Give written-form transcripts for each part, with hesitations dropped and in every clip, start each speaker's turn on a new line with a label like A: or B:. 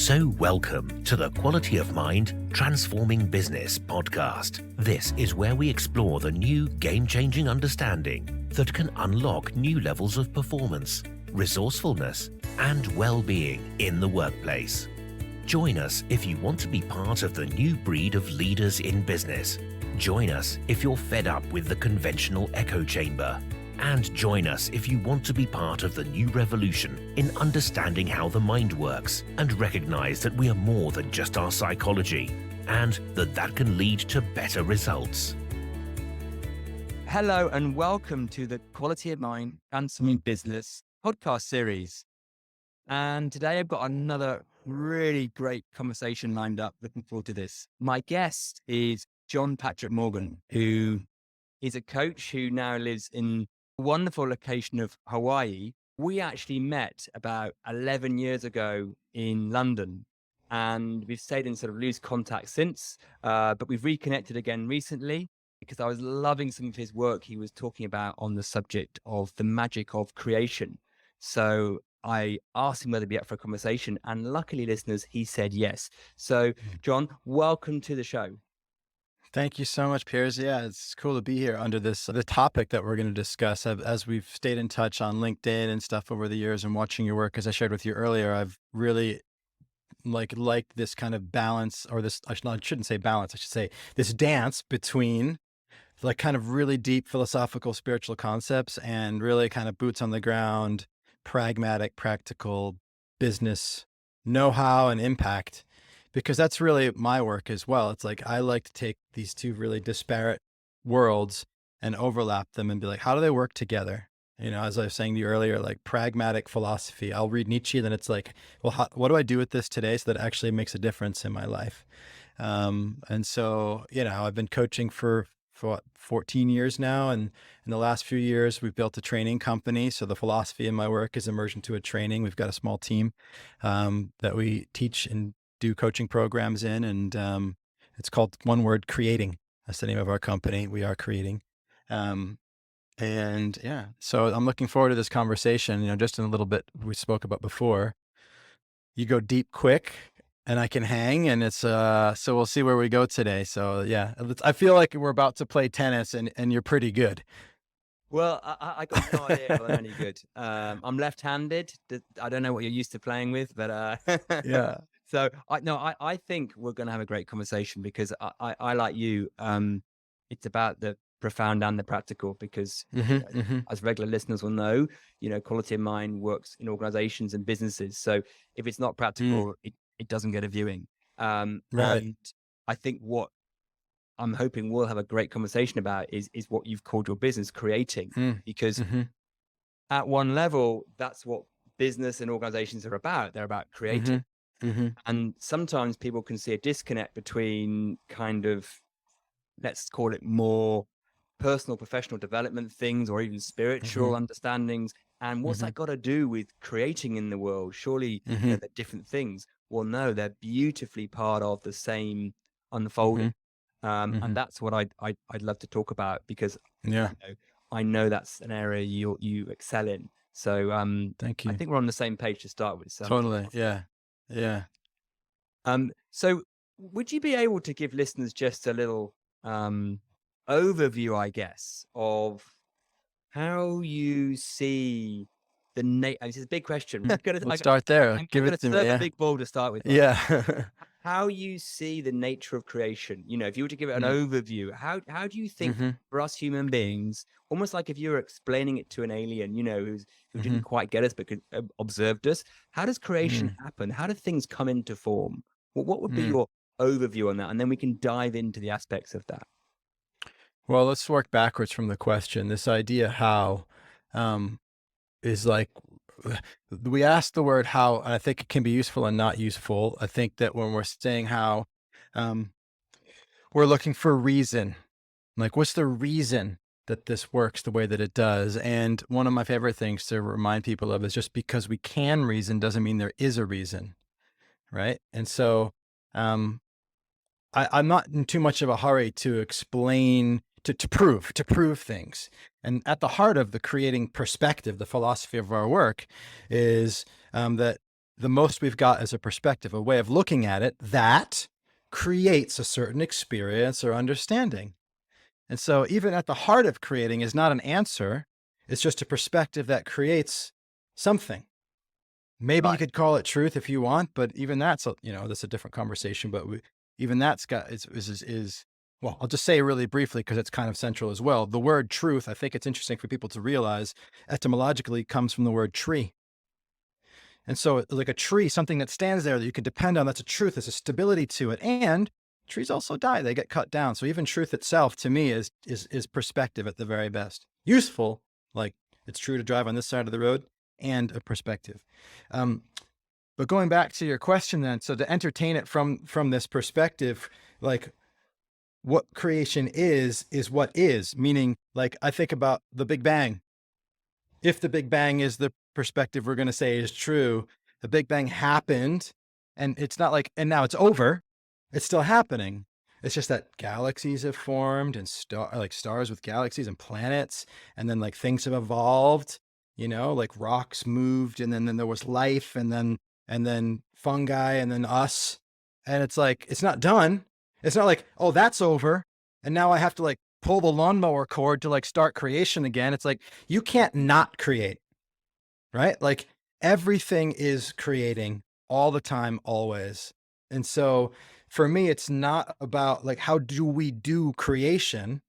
A: So welcome to the Quality of Mind Transforming Business podcast. This is where we explore the new game-changing understanding that can unlock new levels of performance, resourcefulness, and well-being in the workplace. Join us if you want to be part of the new breed of leaders in business. Join us if you're fed up with the conventional echo chamber. And join us if you want to be part of the new revolution in understanding how the mind works and recognize that we are more than just our psychology and that can lead to better results.
B: Hello and welcome to the Quality of Mind Transforming Business podcast series. And today I've got another really great conversation lined up. Looking forward to this. My guest is John Patrick Morgan, who is a coach who now lives in wonderful location of Hawaii. We actually met about 11 years ago in London, and we've stayed in sort of loose contact since, but we've reconnected again recently because I was loving some of his work he was talking about on the subject of the magic of creation. So I asked him whether he'd be up for a conversation, and luckily, listeners, he said yes. So John, welcome to the show.
C: Thank you so much, Piers. Yeah, it's cool to be here under the topic that we're going to discuss. As we've stayed in touch on LinkedIn and stuff over the years and watching your work, as I shared with you earlier, I've really liked this kind of balance, or this, I shouldn't say balance, I should say this dance between like kind of really deep philosophical, spiritual concepts and really kind of boots on the ground, pragmatic, practical business know-how and impact. Because that's really my work as well. It's like, I like to take these two really disparate worlds and overlap them and be like, how do they work together? You know, as I was saying to you earlier, like pragmatic philosophy, I'll read Nietzsche, then it's like, well, what do I do with this today so that it actually makes a difference in my life? And so, you know, I've been coaching for 14 years now. And in the last few years, we've built a training company. So the philosophy in my work is emerged into a training. We've got a small team that we teach and do coaching programs in, and it's called, one word, Creating. That's the name of our company. We are creating. And yeah, so I'm looking forward to this conversation. You know, just in a little bit, we spoke about before, you go deep quick and I can hang, and it's, so we'll see where we go today. So yeah, I feel like we're about to play tennis and you're pretty good.
B: Well, I got no idea if I'm any good. I'm left-handed. I don't know what you're used to playing with, but
C: Yeah.
B: So I think we're going to have a great conversation because I like you. It's about the profound and the practical because as regular listeners will know, you know, Quality of Mind works in organizations and businesses. So if it's not practical, it doesn't get a viewing.
C: Right.
B: And I think what I'm hoping we'll have a great conversation about is what you've called your business, creating, because at one level, that's what business and organizations are about. They're about creating. And sometimes people can see a disconnect between kind of, let's call it more personal, professional development things, or even spiritual understandings. And what's that got to do with creating in the world? Surely you know, they're different things. Well, no, they're beautifully part of the same unfolding. And that's what I'd love to talk about because you know, I know that's an area you excel in. So
C: thank you.
B: I think we're on the same page to start with. So
C: Totally. Yeah. Yeah.
B: So would you be able to give listeners just a little overview, I guess, of how you see the This is a big question.
C: Let's start there. Give it to me.
B: A big ball to start with.
C: Yeah.
B: How you see the nature of creation. You know, if you were to give it an overview, how do you think for us human beings, almost like if you were explaining it to an alien, you know, who didn't quite get us but could observed us, how does creation happen? How do things come into form? What would be your overview on that? And then we can dive into the aspects of that.
C: Well, let's work backwards from the question. This idea how is like, we ask the word how, and I think it can be useful and not useful. I think that when we're saying how, we're looking for a reason. Like, what's the reason that this works the way that it does? And one of my favorite things to remind people of is just because we can reason doesn't mean there is a reason, right? And so I'm not in too much of a hurry to explain, to prove things. And at the heart of the creating perspective, the philosophy of our work is that the most we've got is a perspective, a way of looking at it that creates a certain experience or understanding. And so even at the heart of creating is not an answer. It's just a perspective that creates something. Maybe you
B: Right.
C: could call it truth if you want, but even that's that's a different conversation. But even that's got well, I'll just say really briefly because it's kind of central as well. The word truth, I think it's interesting for people to realize, etymologically comes from the word tree. And so, like a tree, something that stands there that you can depend on, that's a truth. There's a stability to it, and trees also die; they get cut down. So even truth itself, to me, is perspective at the very best. Useful, like it's true to drive on this side of the road, and a perspective. But going back to your question then, so to entertain it from this perspective, like what creation is what is, meaning like I think about the Big Bang. If the Big Bang is the perspective we're going to say is true, the Big Bang happened and it's not like, and now it's over. It's still happening. It's just that galaxies have formed and stars with galaxies and planets. And then like things have evolved, like rocks moved and then there was life and then fungi and then us. And it's like, it's not done. It's not like, oh, that's over. And now I have to like pull the lawnmower cord to like start creation again. It's like, you can't not create, right? Like everything is creating all the time, always. And so for me, it's not about like, how do we do creation?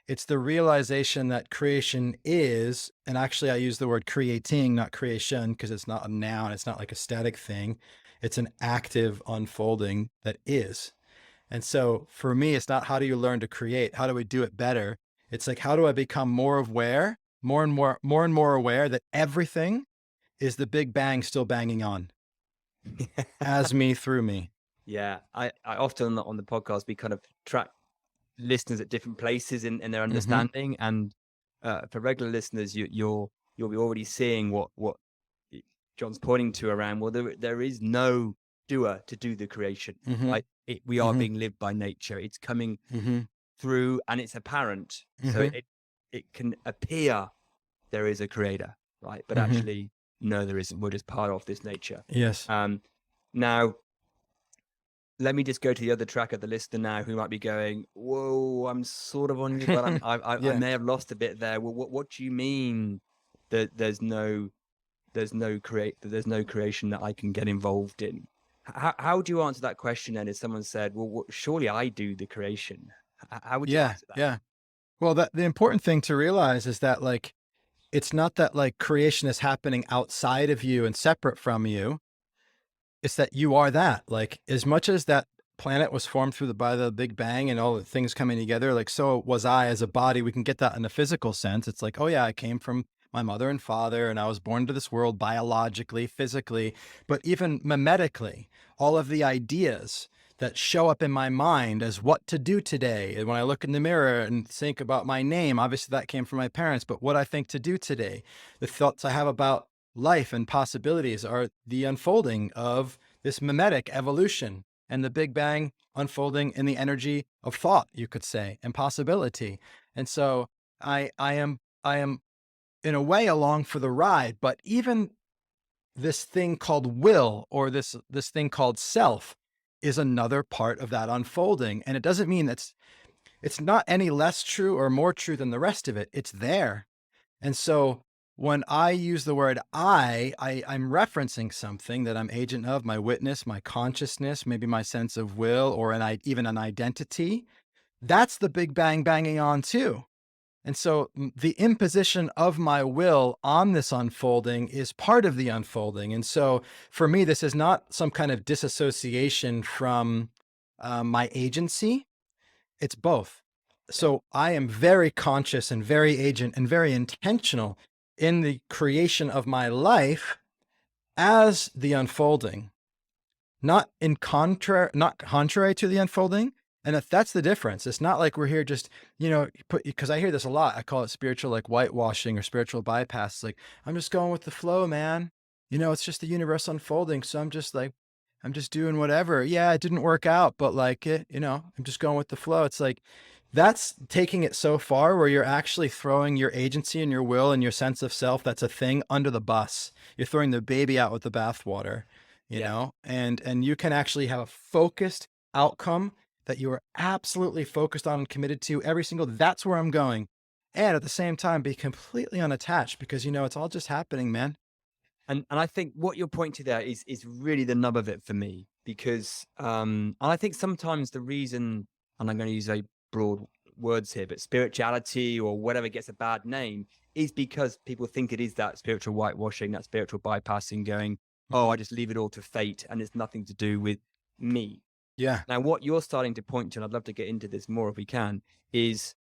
C: It's the realization that creation is, and actually I use the word creating, not creation, because it's not a noun. It's not like a static thing. It's an active unfolding that is. And so for me, it's not how do you learn to create? How do we do it better? It's like, how do I become more aware, more and more aware that everything is the Big Bang still banging on as me through me.
B: Yeah, I often on the podcast we kind of track listeners at different places in their understanding, and for regular listeners, you'll be already seeing what John's pointing to around. Well, there is no doer to do the creation. Right? We are being lived by nature. It's coming through, and it's apparent. So it can appear there is a creator, right? But actually, no, there isn't. We're just part of this nature.
C: Yes.
B: Now, let me just go to the other track of the listener now who might be going, whoa, I'm sort of on you, but I may have lost a bit there. Well, what do you mean that there's no creation that I can get involved in? How do you answer that question then? If someone said, well, surely I do the creation. How would you answer that?
C: Yeah. Well, the important thing to realize is that like, it's not that like creation is happening outside of you and separate from you. It's that you are that. Like as much as that planet was formed by the Big Bang and all the things coming together, like so was I as a body. We can get that in a physical sense. It's like, oh yeah, I came from my mother and father and I was born into this world biologically, physically, but even mimetically, all of the ideas that show up in my mind as what to do today. And when I look in the mirror and think about my name, obviously that came from my parents, but what I think to do today, the thoughts I have about life and possibilities are the unfolding of this mimetic evolution and the Big Bang unfolding in the energy of thought, you could say, and possibility. And so I am in a way along for the ride, but even this thing called will or this thing called self is another part of that unfolding. And it doesn't mean it's not any less true or more true than the rest of it. It's there. And so when I use the word I'm referencing something that I'm agent of, my witness, my consciousness, maybe my sense of will, or even an identity. That's the Big Bang banging on too. And so the imposition of my will on this unfolding is part of the unfolding. And so for me, this is not some kind of disassociation from my agency. It's both. So I am very conscious and very agent and very intentional in the creation of my life as the unfolding, not contrary to the unfolding. And if that's the difference, it's not like we're here just, because I hear this a lot. I call it spiritual, like whitewashing or spiritual bypass. It's like, I'm just going with the flow, man. It's just the universe unfolding. So I'm just doing whatever. Yeah, it didn't work out, but like it, I'm just going with the flow. It's like, that's taking it so far where you're actually throwing your agency and your will and your sense of self, that's a thing, under the bus. You're throwing the baby out with the bathwater. you
B: Yeah.
C: know, and you can actually have a focused outcome that you are absolutely focused on and committed to every single, that's where I'm going. And at the same time, be completely unattached because, you know, it's all just happening, man.
B: And I think what you're pointing to there is really the nub of it for me, because and I think sometimes the reason, and I'm going to use very broad words here, but spirituality or whatever gets a bad name is because people think it is that spiritual whitewashing, that spiritual bypassing, going, oh, I just leave it all to fate and it's nothing to do with me.
C: Yeah.
B: Now, what you're starting to point to, and I'd love to get into this more if we can, is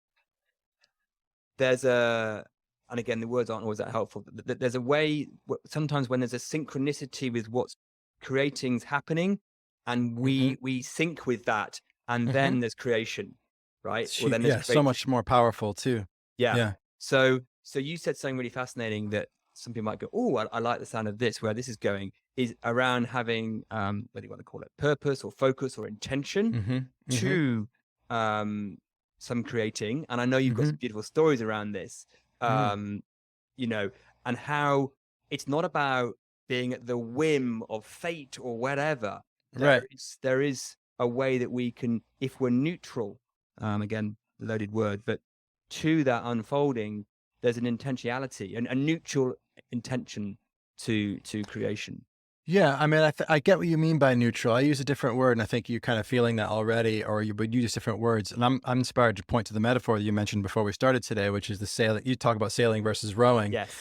B: there's a, and again, the words aren't always that helpful. There's a way, sometimes when there's a synchronicity with what's creating's happening, and we sync with that, and then there's creation, right? Or then there's
C: Yeah. So much more powerful too.
B: yeah.
C: Yeah.
B: So you said something really fascinating that some people might go, oh, I like the sound of this. Where this is going is around having, what do you want to call it, purpose or focus or intention to some creating. And I know you've got some beautiful stories around this, you know, and how it's not about being at the whim of fate or whatever.
C: Right.
B: There is a way that we can, if we're neutral, again, loaded word, but to that unfolding, there's an intentionality and a neutral intention to creation.
C: Yeah, I mean, I get what you mean by neutral. I use a different word, and I think you're kind of feeling that already, or you would use different words. And I'm inspired to point to the metaphor that you mentioned before we started today, which is the sailing. You talk about sailing versus rowing.
B: Yes.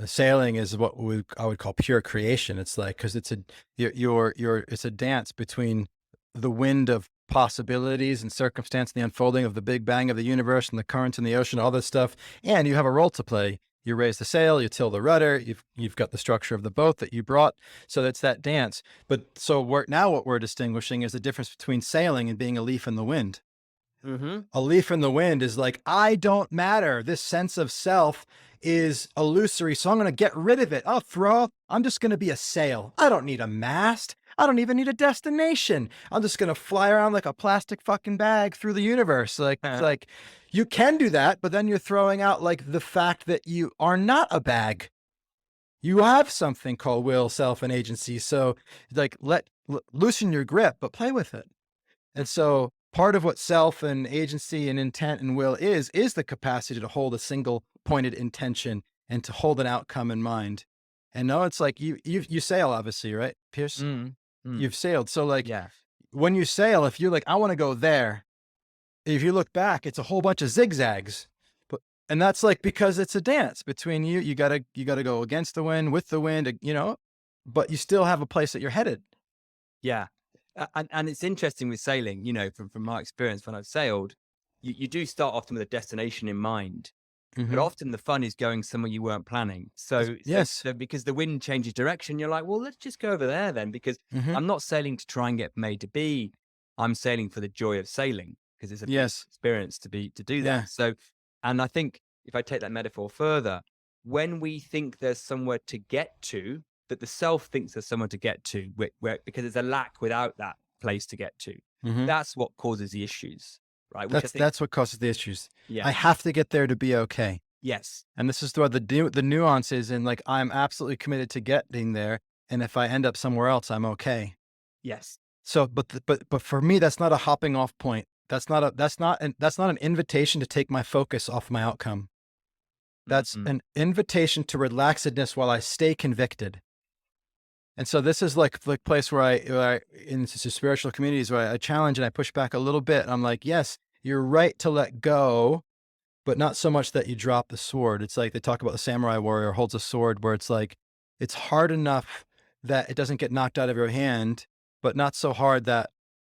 C: Sailing is what I would call pure creation. It's like, because it's it's a dance between the wind of possibilities and circumstance, and the unfolding of the big bang of the universe and the currents in the ocean, all this stuff, and you have a role to play. You raise the sail, you till the rudder, you've got the structure of the boat that you brought. So it's that dance. But so what we're distinguishing is the difference between sailing and being a leaf in the wind. A leaf in the wind is like, I don't matter. This sense of self is illusory. So I'm going to get rid of it. I'm just going to be a sail. I don't need a mast. I don't even need a destination. I'm just going to fly around like a plastic fucking bag through the universe. Like you can do that, but then you're throwing out like the fact that you are not a bag. You have something called will, self, and agency. So like loosen your grip, but play with it. And so part of what self and agency and intent and will is the capacity to hold a single pointed intention and to hold an outcome in mind. And no, it's like you sail, obviously, right, Pierce? You've sailed. So like when you sail, if you're like, I want to go there, if you look back, it's a whole bunch of zigzags. And that's like, because it's a dance between you. You gotta go against the wind, with the wind, you know, but you still have a place that you're headed.
B: Yeah. And it's interesting with sailing, you know, from my experience when I've sailed, you do start often with a destination in mind, but often the fun is going somewhere you weren't planning. So because the wind changes direction, you're like, well, let's just go over there then, because I'm not sailing to try and get from A to B. I'm sailing for the joy of sailing, because it's a beautiful experience to do that.
C: Yeah.
B: So, and I think if I take that metaphor further, when we think there's somewhere to get to, that the self thinks there's somewhere to get to, where because there's a lack without that place to get to, that's what causes the issues, right?
C: That's what causes the issues.
B: Yeah.
C: I have to get there to be okay.
B: Yes.
C: And this is where the nuance is in, like, I'm absolutely committed to getting there. And if I end up somewhere else, I'm okay.
B: Yes.
C: So, but for me, that's not a hopping off point. That's not an invitation to take my focus off my outcome. That's an invitation to relaxedness while I stay convicted. And so this is like the place where I in spiritual communities where I challenge and I push back a little bit. I'm like, yes, you're right to let go, but not so much that you drop the sword. It's like they talk about the samurai warrior holds a sword where it's like, it's hard enough that it doesn't get knocked out of your hand, but not so hard that,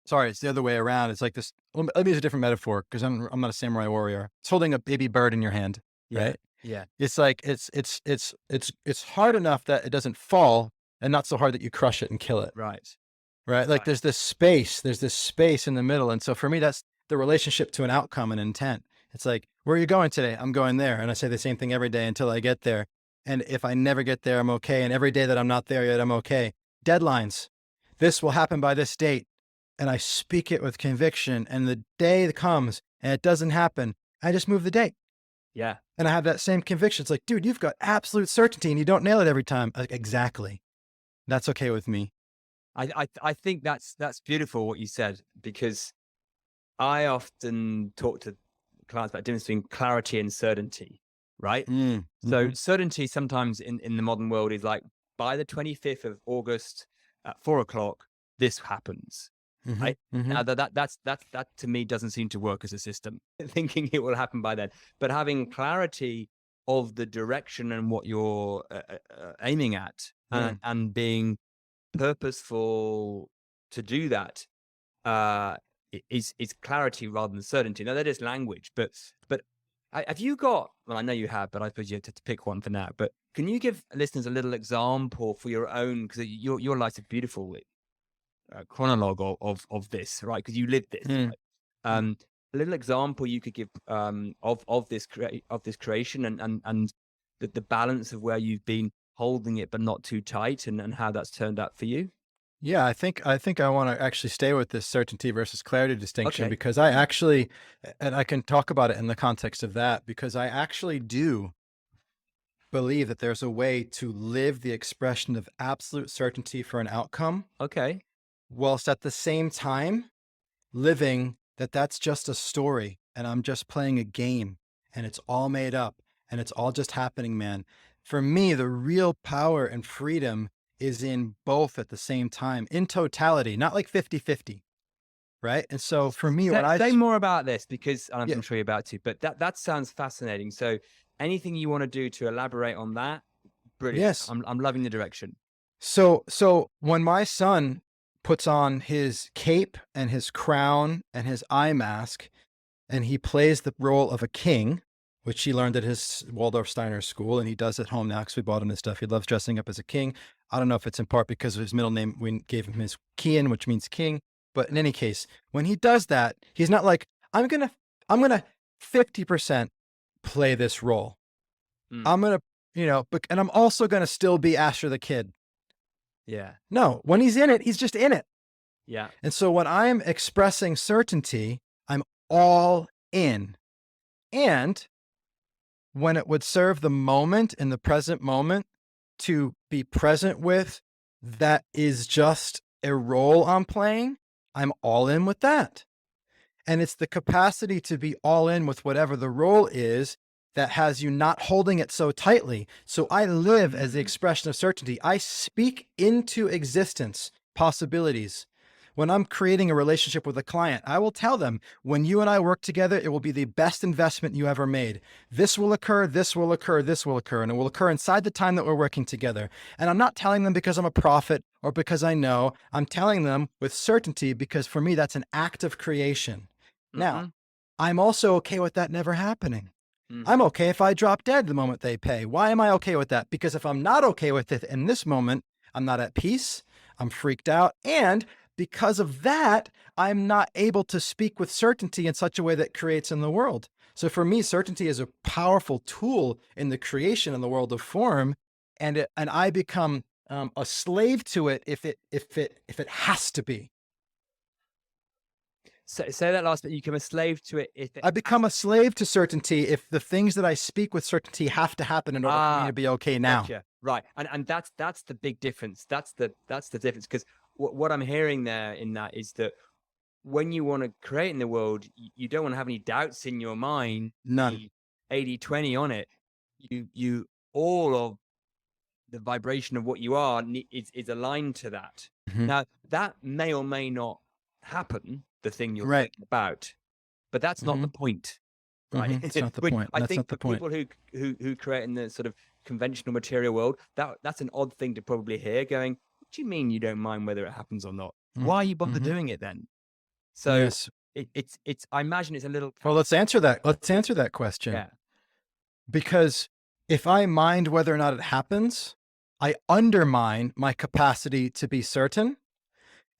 C: sorry, it's the other way around. It's like this, let me use a different metaphor, because I'm not a samurai warrior. It's holding a baby bird in your hand, right?
B: Yeah.
C: It's like, it's hard enough that it doesn't fall, and not so hard that you crush it and kill it.
B: Right.
C: Like there's this space in the middle. And so for me, that's the relationship to an outcome and intent. It's like, where are you going today? I'm going there. And I say the same thing every day until I get there. And if I never get there, I'm okay. And every day that I'm not there yet, I'm okay. Deadlines. This will happen by this date. And I speak it with conviction. And the day comes and it doesn't happen, I just move the date.
B: Yeah.
C: And I have that same conviction. It's like, dude, you've got absolute certainty and you don't nail it every time. Like, exactly. That's okay with me.
B: I think that's beautiful what you said, because I often talk to clients about the difference between clarity and certainty, right? So certainty sometimes in the modern world is like, by the 25th of August at 4 o'clock, this happens. Right? Now that to me doesn't seem to work as a system, thinking it will happen by then. But having clarity of the direction and what you're aiming at, and being purposeful to do that, is clarity rather than certainty. Now that is language, but have you got? Well, I know you have, but I suppose you have to pick one for now. But can you give listeners a little example for your own? Because your life's a beautiful chronologue of this, right? Because you lived this. Right? A little example you could give of this creation and the balance of where you've been holding it but not too tight, and how that's turned out for you.
C: Yeah, I think I want to actually stay with this certainty versus clarity distinction,
B: Okay.
C: because I actually, and I can talk about it in the context of that, because I actually do believe that there's a way to live the expression of absolute certainty for an outcome,
B: Okay.
C: whilst at the same time living that that's just a story and I'm just playing a game and it's all made up and it's all just happening, man. For me, the real power and freedom is in both at the same time, in totality, not like 50-50, right? And so for me,
B: Say more about this, because I'm
C: Yeah.
B: sure you're about to, but that sounds fascinating. So anything you want to do to elaborate on that, brilliant.
C: Yes.
B: I'm loving the direction.
C: So when my son puts on his cape and his crown and his eye mask, and he plays the role of a king, which he learned at his Waldorf Steiner school, and he does at home now because we bought him his stuff. He loves dressing up as a king. I don't know if it's in part because of his middle name. We gave him his Kian, which means king. But in any case, when he does that, he's not like, I'm gonna 50% play this role. I'm gonna, and I'm also gonna still be Asher the kid.
B: Yeah.
C: No, when he's in it, he's just in it.
B: Yeah.
C: And so when I'm expressing certainty, I'm all in. And when it would serve the moment, in the present moment, to be present with, that is just a role I'm playing, I'm all in with that. And it's the capacity to be all in with whatever the role is that has you not holding it so tightly. So I live as the expression of certainty. I speak into existence possibilities. When I'm creating a relationship with a client, I will tell them, when you and I work together, it will be the best investment you ever made. This will occur, this will occur, this will occur, and it will occur inside the time that we're working together. And I'm not telling them because I'm a prophet or because I know. I'm telling them with certainty because for me, that's an act of creation. Now, I'm also okay with that never happening. I'm okay if I drop dead the moment they pay. Why am I okay with that? Because if I'm not okay with it in this moment, I'm not at peace, I'm freaked out, and because of that, I'm not able to speak with certainty in such a way that creates in the world. So for me, certainty is a powerful tool in the creation in the world of form, and I become a slave to it if it has to be.
B: So, say that last bit. You become a slave to it.
C: I become a slave to certainty if the things that I speak with certainty have to happen in order for me to be okay now.
B: Gotcha. Right, and that's the big difference. That's the difference, because what I'm hearing there in that is that when you want to create in the world, you don't want to have any doubts in your mind.
C: None.
B: 80-20 on it. You all of the vibration of what you are is aligned to that. Now that may or may not happen, the thing you're thinking about, but that's not the point, right?
C: It's not the point.
B: I
C: That's
B: think
C: not the
B: for
C: point.
B: people who create in the sort of conventional material world, that's an odd thing to probably hear. Going, what do you mean you don't mind whether it happens or not? Why are you bother doing it then? So
C: Yes.
B: it's I imagine it's a little.
C: Well, let's answer that. Let's answer that question.
B: Yeah.
C: Because if I mind whether or not it happens, I undermine my capacity to be certain.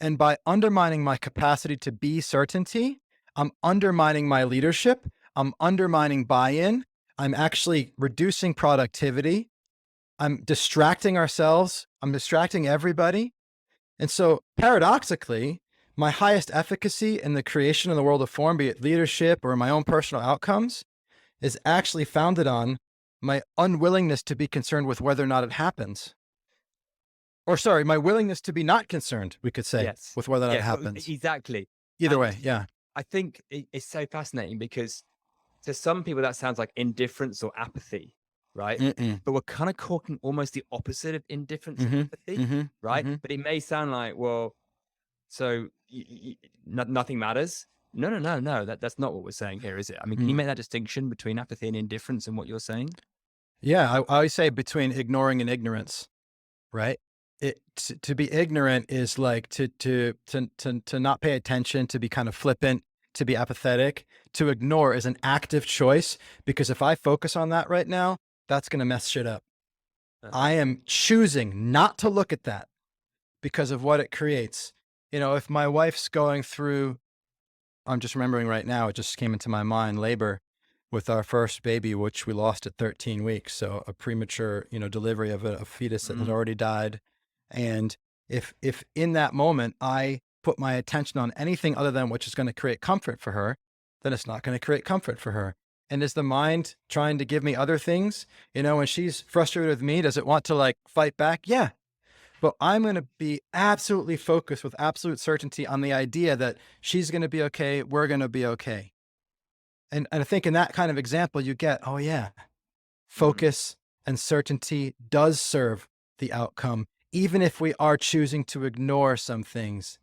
C: And by undermining my capacity to be certainty, I'm undermining my leadership. I'm undermining buy-in. I'm actually reducing productivity. I'm distracting ourselves. I'm distracting everybody. And so paradoxically, my highest efficacy in the creation of the world of form, be it leadership or my own personal outcomes, is actually founded on my unwillingness to be concerned with whether or not it happens. or sorry, my willingness to be not concerned, we could say,
B: Yes.
C: with whether that
B: Yeah,
C: happens.
B: exactly.
C: Either
B: And
C: way, yeah.
B: I think it's so fascinating because to some people that sounds like indifference or apathy, right?
C: Mm-mm.
B: But we're kind of talking almost the opposite of indifference and
C: Mm-hmm.
B: apathy,
C: Mm-hmm.
B: right?
C: Mm-hmm.
B: But it may sound like, well, so nothing matters. No, no, no, no. That's not what we're saying here, is it? I mean, can you make that distinction between apathy and indifference and what you're saying?
C: Yeah, I always say between ignoring and ignorance, right? To be ignorant is like to not pay attention, to be kind of flippant, to be apathetic. To ignore is an active choice, because if I focus on that right now, that's going to mess shit up. I am choosing not to look at that because of what it creates. You know, if my wife's going through, I'm just remembering right now, it just came into my mind, labor with our first baby, which we lost at 13 weeks. So a premature, delivery of a fetus that had already died. And if in that moment I put my attention on anything other than which is going to create comfort for her, then it's not going to create comfort for her. And is the mind trying to give me other things? When she's frustrated with me, does it want to like fight back? Yeah. But I'm going to be absolutely focused with absolute certainty on the idea that she's going to be okay. We're going to be okay. And I think in that kind of example, you get, oh yeah, focus and certainty does serve the outcome, even if we are choosing to ignore some things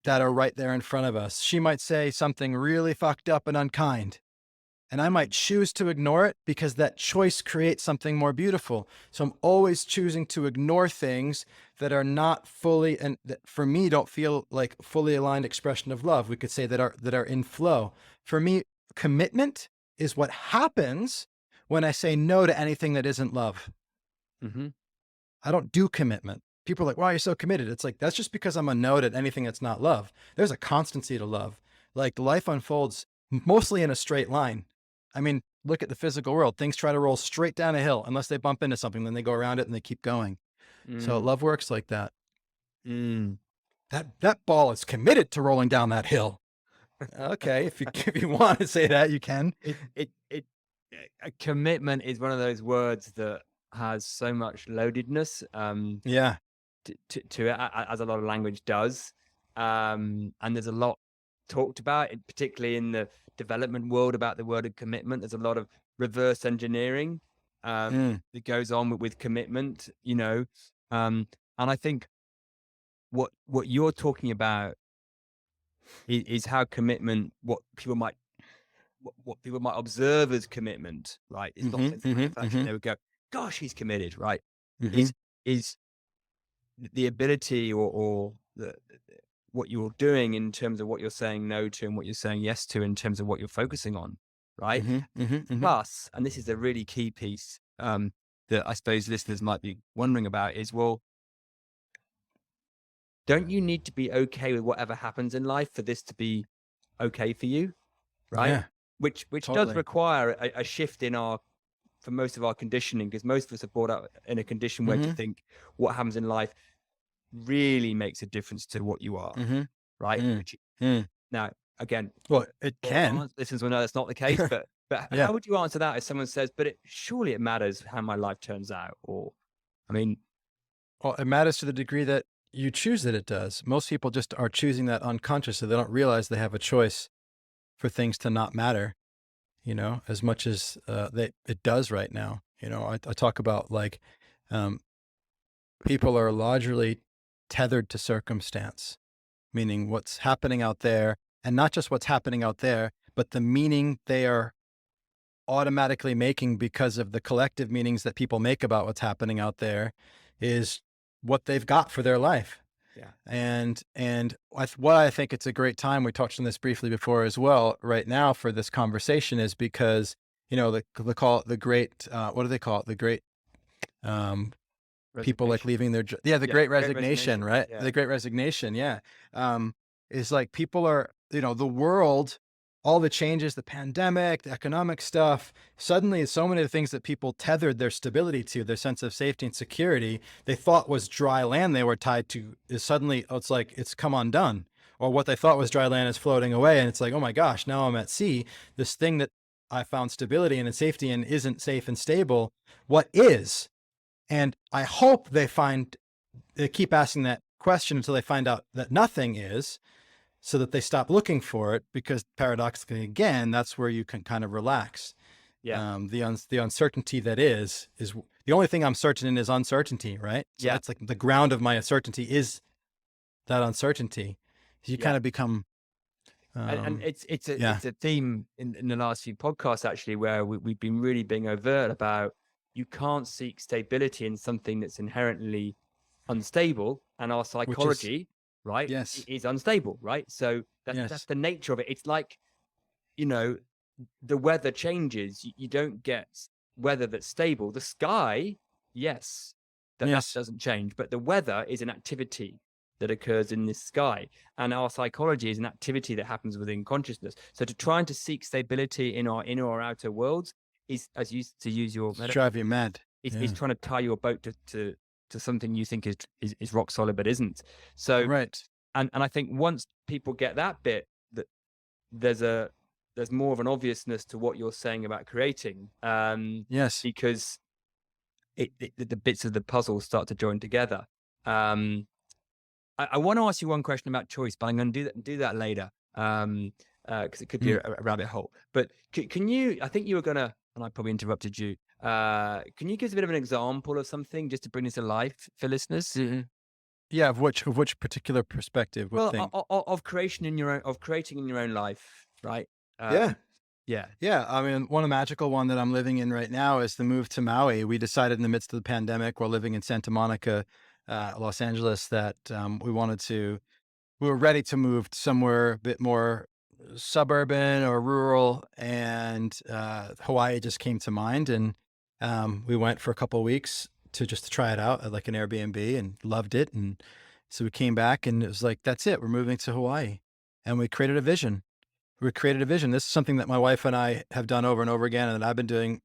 C: that are right there in front of us. She might say something really fucked up and unkind, and I might choose to ignore it because that choice creates something more beautiful. So I'm always choosing to ignore things that are not fully, and that for me don't feel like fully aligned expression of love. We could say that are in flow. For me, commitment is what happens when I say no to anything that isn't love.
B: Mm-hmm.
C: I don't do commitment. People are like, "Why are you so committed?" It's like, that's just because I'm a no to anything that's not love. There's a constancy to love. Like, life unfolds mostly in a straight line. I mean, look at the physical world. Things try to roll straight down a hill unless they bump into something, then they go around it and they keep going. So love works like that. That ball is committed to rolling down that hill. Okay, if you want to say that, you can.
B: A commitment is one of those words that has so much loadedness
C: Yeah.
B: to it, as a lot of language does. And there's a lot talked about, particularly in the development world, about the word of commitment. There's a lot of reverse engineering that goes on with commitment, and I think what you're talking about is how commitment, what people might observe as commitment, right? It's not they would go, gosh, he's committed, right? Is the ability or what you're doing in terms of what you're saying no to and what you're saying yes to in terms of what you're focusing on, right? Plus, and this is a really key piece that I suppose listeners might be wondering about is, well, don't you need to be okay with whatever happens in life for this to be okay for you, right?
C: Yeah,
B: Which
C: totally.
B: does require a shift in for most of our conditioning, because most of us are brought up in a condition where to think what happens in life really makes a difference to what you are, right? Now, again,
C: well, it can.
B: Listeners will know that's not the case, but
C: Yeah.
B: how would you answer that if someone says, but surely it matters how my life turns out? Or, I mean,
C: Well, it matters to the degree that you choose that it does. Most people just are choosing that unconsciously. They don't realize they have a choice for things to not matter, as much as it does right now. I talk about like people are largely tethered to circumstance, meaning what's happening out there, and not just what's happening out there, but the meaning they are automatically making because of the collective meanings that people make about what's happening out there is what they've got for their life.
B: Yeah.
C: And why I think it's a great time, we touched on this briefly before as well, right now for this conversation, is because, they call it the great, what do they call it? The great, people like leaving their, the great resignation, right?
B: Yeah.
C: The great resignation. Yeah. Is like people are, the world, all the changes, the pandemic, the economic stuff, suddenly so many of the things that people tethered their stability to, their sense of safety and security, they thought was dry land they were tied to, is suddenly, it's like, it's come undone. Or what they thought was dry land is floating away. And it's like, oh my gosh, now I'm at sea. This thing that I found stability and safety in isn't safe and stable. What is? And I hope they keep asking that question until they find out that nothing is, so that they stop looking for it, because paradoxically, again, that's where you can kind of relax.
B: Yeah.
C: The uncertainty that is the only thing I'm certain in is uncertainty, right? So
B: Yeah.
C: that's like the ground of my uncertainty is that uncertainty. You kind of become,
B: and it's
C: yeah,
B: a theme in the last few podcasts, actually, where we've been really being overt about you can't seek stability in something that's inherently unstable, and our
C: which is,
B: psychology, right,
C: yes,
B: is unstable, right? So that's
C: yes,
B: the nature of it. It's like, you know, the weather changes. You don't get weather that's stable. The sky, yes, that
C: yes,
B: doesn't change, but the weather is an activity that occurs in this sky, and our psychology is an activity that happens within consciousness. So to trying to seek stability in our inner or outer worlds is, as you to use your metaphor,
C: drive you mad.
B: is trying to tie your boat to something you think is rock solid but isn't. So
C: Right.
B: and I think once people get that bit, that there's more of an obviousness to what you're saying about creating,
C: Yes.
B: because the bits of the puzzle start to join together. I want to ask you one question about choice, but I'm going to do that later, because it could be a rabbit hole. But can you? I think you were gonna, and I probably interrupted you. Can you give us a bit of an example of something just to bring this to life for listeners?
C: Yeah. Of which particular perspective? What
B: Well,
C: thing?
B: of creation in your own, of creating in your own life, right?
C: Yeah.
B: Yeah.
C: Yeah. I mean, one magical one that I'm living in right now is the move to Maui. We decided in the midst of the pandemic, while living in Santa Monica, Los Angeles, that we were ready to move somewhere a bit more suburban or rural, and Hawaii just came to mind. And we went for a couple of weeks to try it out at like an Airbnb, and loved it. And so we came back, and it was like, that's it. We're moving to Hawaii. And we created a vision. This is something that my wife and I have done over and over again, and that I've been doing,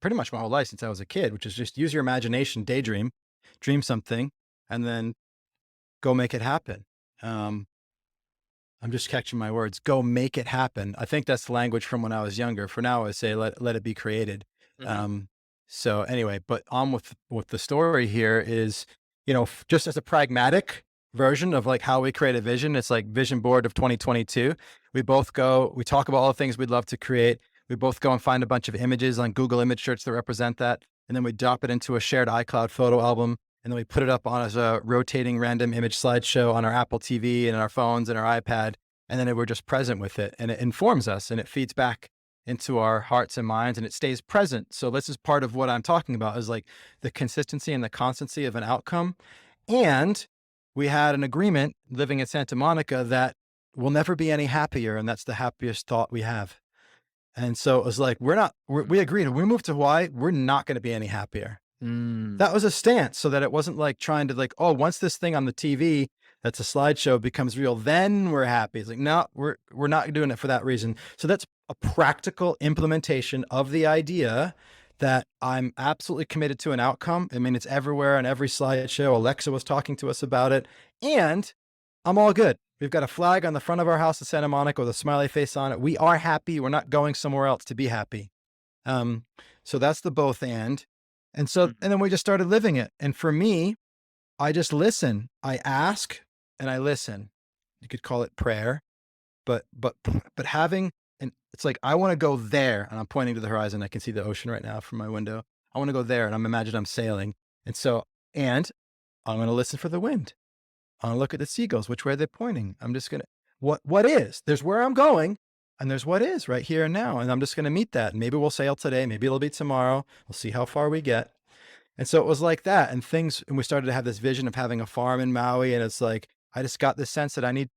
C: pretty much my whole life since I was a kid, which is just use your imagination, daydream, dream something, and then go make it happen. I'm just catching my words. Go make it happen. I think that's the language from when I was younger. For now, I say let it be created.
B: Mm-hmm.
C: So anyway, but on with the story here is, just as a pragmatic version of like how we create a vision, it's like vision board of 2022. We both go, we talk about all the things we'd love to create. We both go and find a bunch of images on Google image search that represent that. And then we drop it into a shared iCloud photo album. And then we put it up on as a rotating random image slideshow on our Apple TV and our phones and our iPad. And then we're just present with it, and it informs us, and it feeds back into our hearts and minds, and it stays present. So this is part of what I'm talking about, is like the consistency and the constancy of an outcome. And we had an agreement living in Santa Monica that we'll never be any happier. And that's the happiest thought we have. And so it was like, we agreed, when we move to Hawaii, we're not going to be any happier. That was a stance, so that it wasn't like trying to like, oh, once this thing on the TV that's a slideshow becomes real, then we're happy. It's like, no, we're not doing it for that reason. So that's a practical implementation of the idea that I'm absolutely committed to an outcome. I mean, it's everywhere on every slideshow. Alexa was talking to us about it, and I'm all good. We've got a flag on the front of our house in Santa Monica with a smiley face on it. We are happy. We're not going somewhere else to be happy. So that's the both and. And so, and then we just started living it. And for me, I just listen. I ask and I listen. You could call it prayer, but having, and it's like, I want to go there, and I'm pointing to the horizon. I can see the ocean right now from my window. I want to go there, and I'm imagining I'm sailing. And so, and I'm going to listen for the wind. I'm going to look at the seagulls, which way they're pointing. I'm just going to, what is, there's where I'm going, and there's what is right here and now. And I'm just going to meet that. And maybe we'll sail today. Maybe it'll be tomorrow. We'll see how far we get. And so it was like that. And we started to have this vision of having a farm in Maui. And it's like, I just got this sense that I need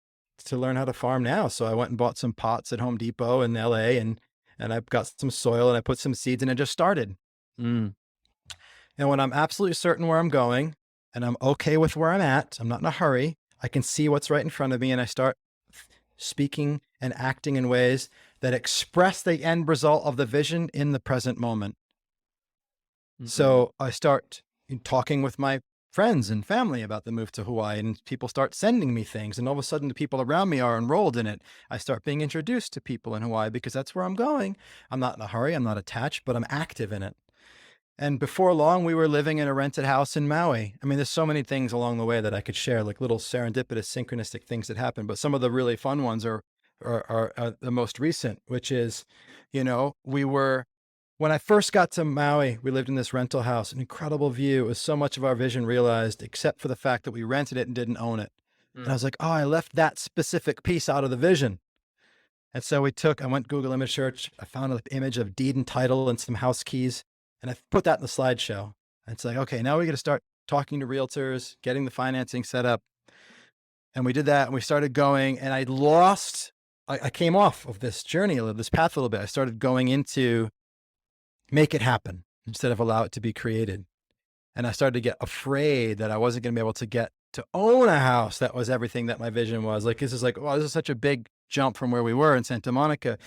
C: to learn how to farm now. So I went and bought some pots at Home Depot in LA, and I've got some soil, and I put some seeds, and it just started. And when I'm absolutely certain where I'm going, and I'm okay with where I'm at, I'm not in a hurry, I can see what's right in front of me, and I start speaking and acting in ways that express the end result of the vision in the present moment. So I start talking with my friends and family about the move to Hawaii, and people start sending me things, and all of a sudden the people around me are enrolled in it. I start being introduced to people in Hawaii because that's where I'm going. I'm not in a hurry, I'm not attached, but I'm active in it. And before long, we were living in a rented house in Maui. I mean, there's so many things along the way that I could share, like little serendipitous, synchronistic things that happen. But some of the really fun ones are the most recent, which is, when I first got to Maui, we lived in this rental house, an incredible view. It was so much of our vision realized, except for the fact that we rented it and didn't own it. And I was like, oh, I left that specific piece out of the vision. And so I went Google image search. I found an image of deed and title and some house keys. And I put that in the slideshow. And it's like, okay, now we got to start talking to realtors, getting the financing set up. And we did that and we started going, and I came off of this journey, this path a little bit. I started going into make it happen instead of allow it to be created. And I started to get afraid that I wasn't going to be able to get to own a house that was everything that my vision was. Like, this is such a big jump from where we were in Santa Monica.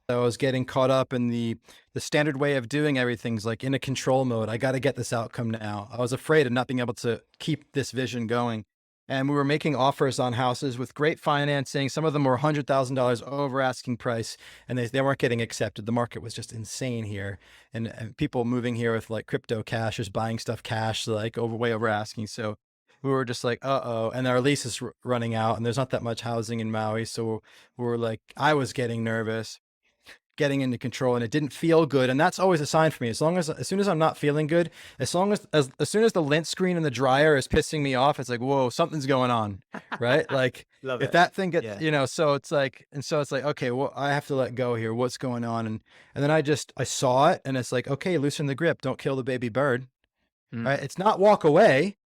C: I was getting caught up in the standard way of doing everything's like in a control mode. I got to get this outcome now. I was afraid of not being able to keep this vision going. And we were making offers on houses with great financing. Some of them were $100,000 over asking price, and they weren't getting accepted. The market was just insane here. And people moving here with like crypto cash, just buying stuff cash, like way over asking. So we were just like, uh-oh. And our lease is running out, and there's not that much housing in Maui. So we're like, I was getting nervous, getting into control, and it didn't feel good. And that's always a sign for me. As soon as I'm not feeling good, as soon as the lint screen in the dryer is pissing me off, it's like, whoa, something's going on. Right. Like if that thing gets, so it's like, okay, well, I have to let go here. What's going on? And then I saw it, and it's like, okay, loosen the grip. Don't kill the baby bird. Right. It's not walk away.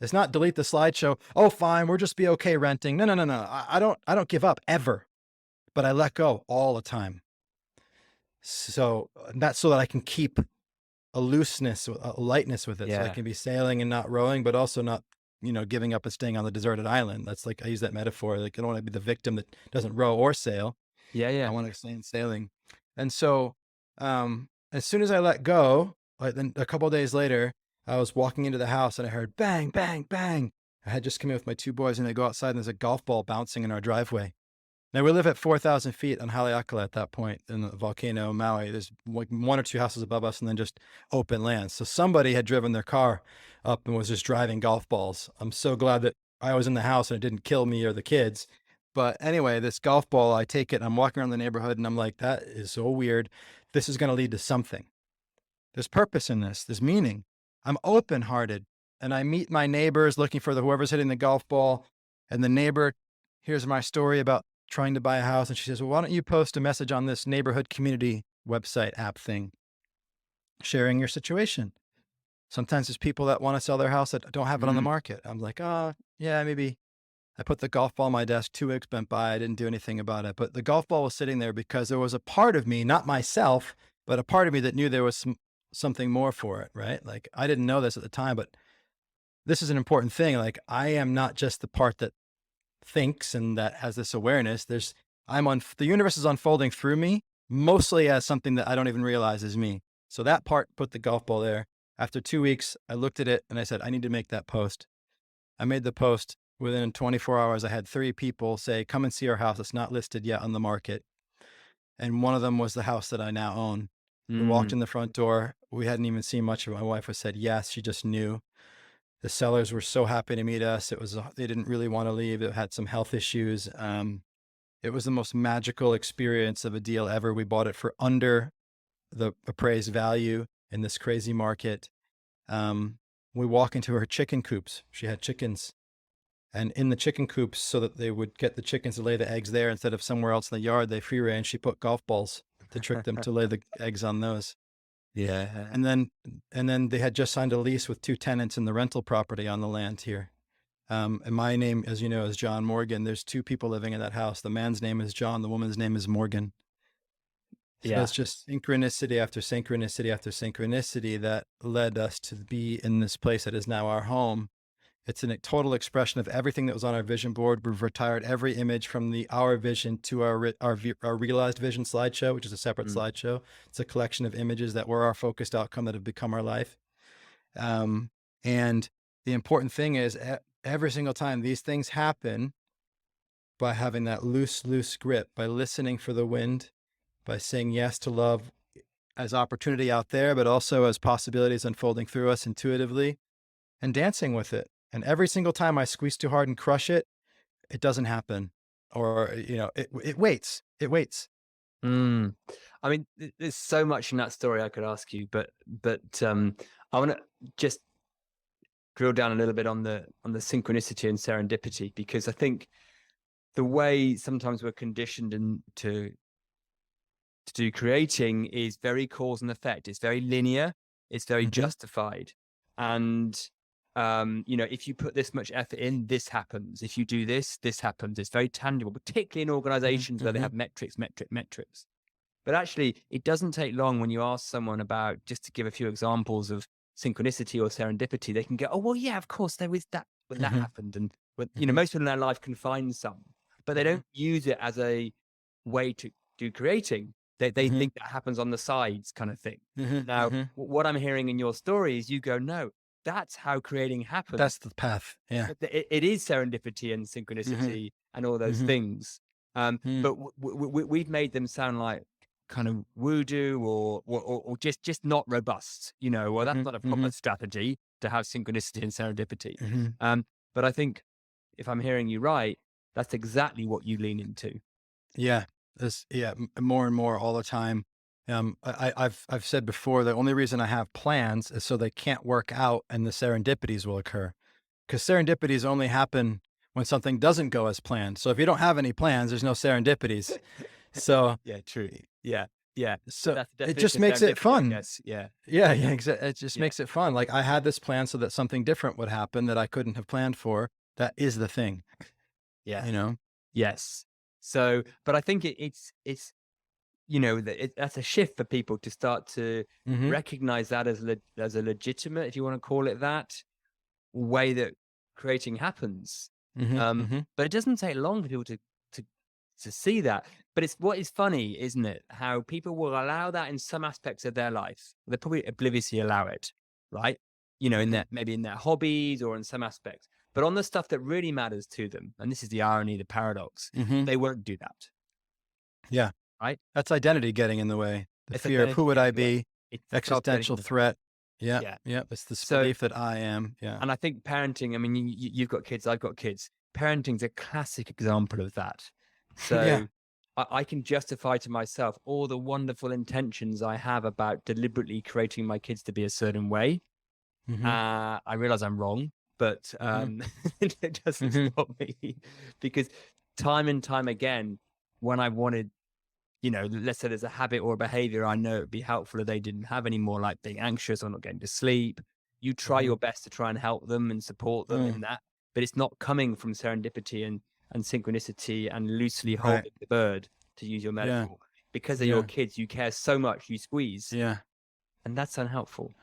C: It's not delete the slideshow. Oh, fine. We'll just be okay renting. No. I don't give up ever, but I let go all the time. So that's so that I can keep a looseness, a lightness with it. So I can be sailing and not rowing, but also not, giving up and staying on the deserted island. That's like, I use that metaphor. Like, I don't want to be the victim that doesn't row or sail. I want to stay in sailing. And so, as soon as I let go, then a couple of days later, I was walking into the house and I heard bang, bang, bang. I had just come in with my two boys, and they go outside and there's a golf ball bouncing in our driveway. Now, we live at 4,000 feet on Haleakala at that point in the volcano Maui. There's like one or two houses above us and then just open land. So somebody had driven their car up and was just driving golf balls. I'm so glad that I was in the house and it didn't kill me or the kids. But anyway, this golf ball, I take it and I'm walking around the neighborhood and I'm like, that is so weird. This is going to lead to something. There's purpose in this. There's meaning. I'm open-hearted, and I meet my neighbors looking for whoever's hitting the golf ball. And the neighbor hears my story about trying to buy a house. And she says, well, why don't you post a message on this neighborhood community website app thing, sharing your situation? Sometimes there's people that want to sell their house that don't have it on the market. I'm like, oh, yeah, maybe. I put the golf ball on my desk. 2 weeks went by. I didn't do anything about it. But the golf ball was sitting there because there was a part of me, not myself, but a part of me that knew there was something more for it, right? Like, I didn't know this at the time, but this is an important thing. Like, I am not just the part that thinks and that has this awareness. The universe is unfolding through me, mostly as something that I don't even realize is me. So that part put the golf ball there. After 2 weeks, I looked at it and I said, I need to make that post. I made the post. Within 24 hours, I had 3 people say, come and see our house. It's not listed yet on the market. And one of them was the house that I now own. We walked in the front door. We hadn't even seen much of it. My wife was said yes. She just knew. The sellers were so happy to meet us. They didn't really want to leave. It had some health issues. It was the most magical experience of a deal ever. We bought it for under the appraised value in this crazy market. We walk into her chicken coops. She had chickens. And in the chicken coops, so that they would get the chickens to lay the eggs there instead of somewhere else in the yard, they free range. She put golf balls to trick them to lay the eggs on those.
B: Yeah.
C: And then they had just signed a lease with 2 tenants in the rental property on the land here. And my name, as you know, is John Morgan. There's 2 people living in that house. The man's name is John. The woman's name is Morgan. So it's just synchronicity after synchronicity after synchronicity that led us to be in this place that is now our home. It's a total expression of everything that was on our vision board. We've retired every image from our vision to our realized vision slideshow, which is a separate slideshow. It's a collection of images that were our focused outcome that have become our life. And the important thing is every single time these things happen, by having that loose grip, by listening for the wind, by saying yes to love as opportunity out there, but also as possibilities unfolding through us intuitively and dancing with it. And every single time I squeeze too hard and crush it, it doesn't happen. Or, it waits. It waits.
B: Mm. I mean, there's so much in that story I could ask you, but I want to just drill down a little bit on the synchronicity and serendipity, because I think the way sometimes we're conditioned to do creating is very cause and effect. It's very linear. It's very justified. And if you put this much effort in, this happens. If you do this, this happens. It's very tangible, particularly in organizations where they have metrics. But actually, it doesn't take long when you ask someone about, just to give a few examples of synchronicity or serendipity, they can go, oh, well, yeah, of course, there was that when that happened. And, most people in their life can find some, but they don't use it as a way to do creating. They think that happens on the sides kind of thing. Now, what I'm hearing in your story is you go, no, that's how creating happens.
C: That's the path. Yeah.
B: It is serendipity and synchronicity and all those things. But we've made them sound like kind of voodoo or just not robust, or that's not a proper strategy to have synchronicity and serendipity. But I think if I'm hearing you right, that's exactly what you lean into.
C: Yeah. More and more all the time. I've said before, the only reason I have plans is so they can't work out and the serendipities will occur, because serendipities only happen when something doesn't go as planned. So if you don't have any plans, there's no serendipities. So
B: yeah, true. Yeah.
C: So it just makes it fun.
B: Yes. Yeah.
C: Exactly. It just makes it fun. Like, I had this plan so that something different would happen that I couldn't have planned for. That is the thing.
B: Yeah. Yes. So, but I think it's that's a shift for people to start to recognize that as a legitimate, if you want to call it that, way that creating happens. But it doesn't take long for people to see that. But it's what is funny, isn't it? How people will allow that in some aspects of their life. They probably obliviously allow it, right? Maybe in their hobbies or in some aspects. But on the stuff that really matters to them, and this is the irony, the paradox, they won't do that.
C: Yeah.
B: Right?
C: That's identity getting in the way. The fear of who would I be, existential threat. Yeah. It's the belief that I am. Yeah.
B: And I think parenting, I mean, you've got kids, I've got kids. Parenting's a classic example of that. So I can justify to myself all the wonderful intentions I have about deliberately creating my kids to be a certain way. I realize I'm wrong, but it doesn't stop me, because time and time again, when I wanted, let's say there's a habit or a behavior I know it'd be helpful if they didn't have anymore, like being anxious or not getting to sleep, you try your best to try and help them and support them in that, but it's not coming from serendipity and synchronicity and loosely holding the bird, to use your metaphor. Because they're your kids, you care so much, you squeeze.
C: Yeah.
B: And that's unhelpful.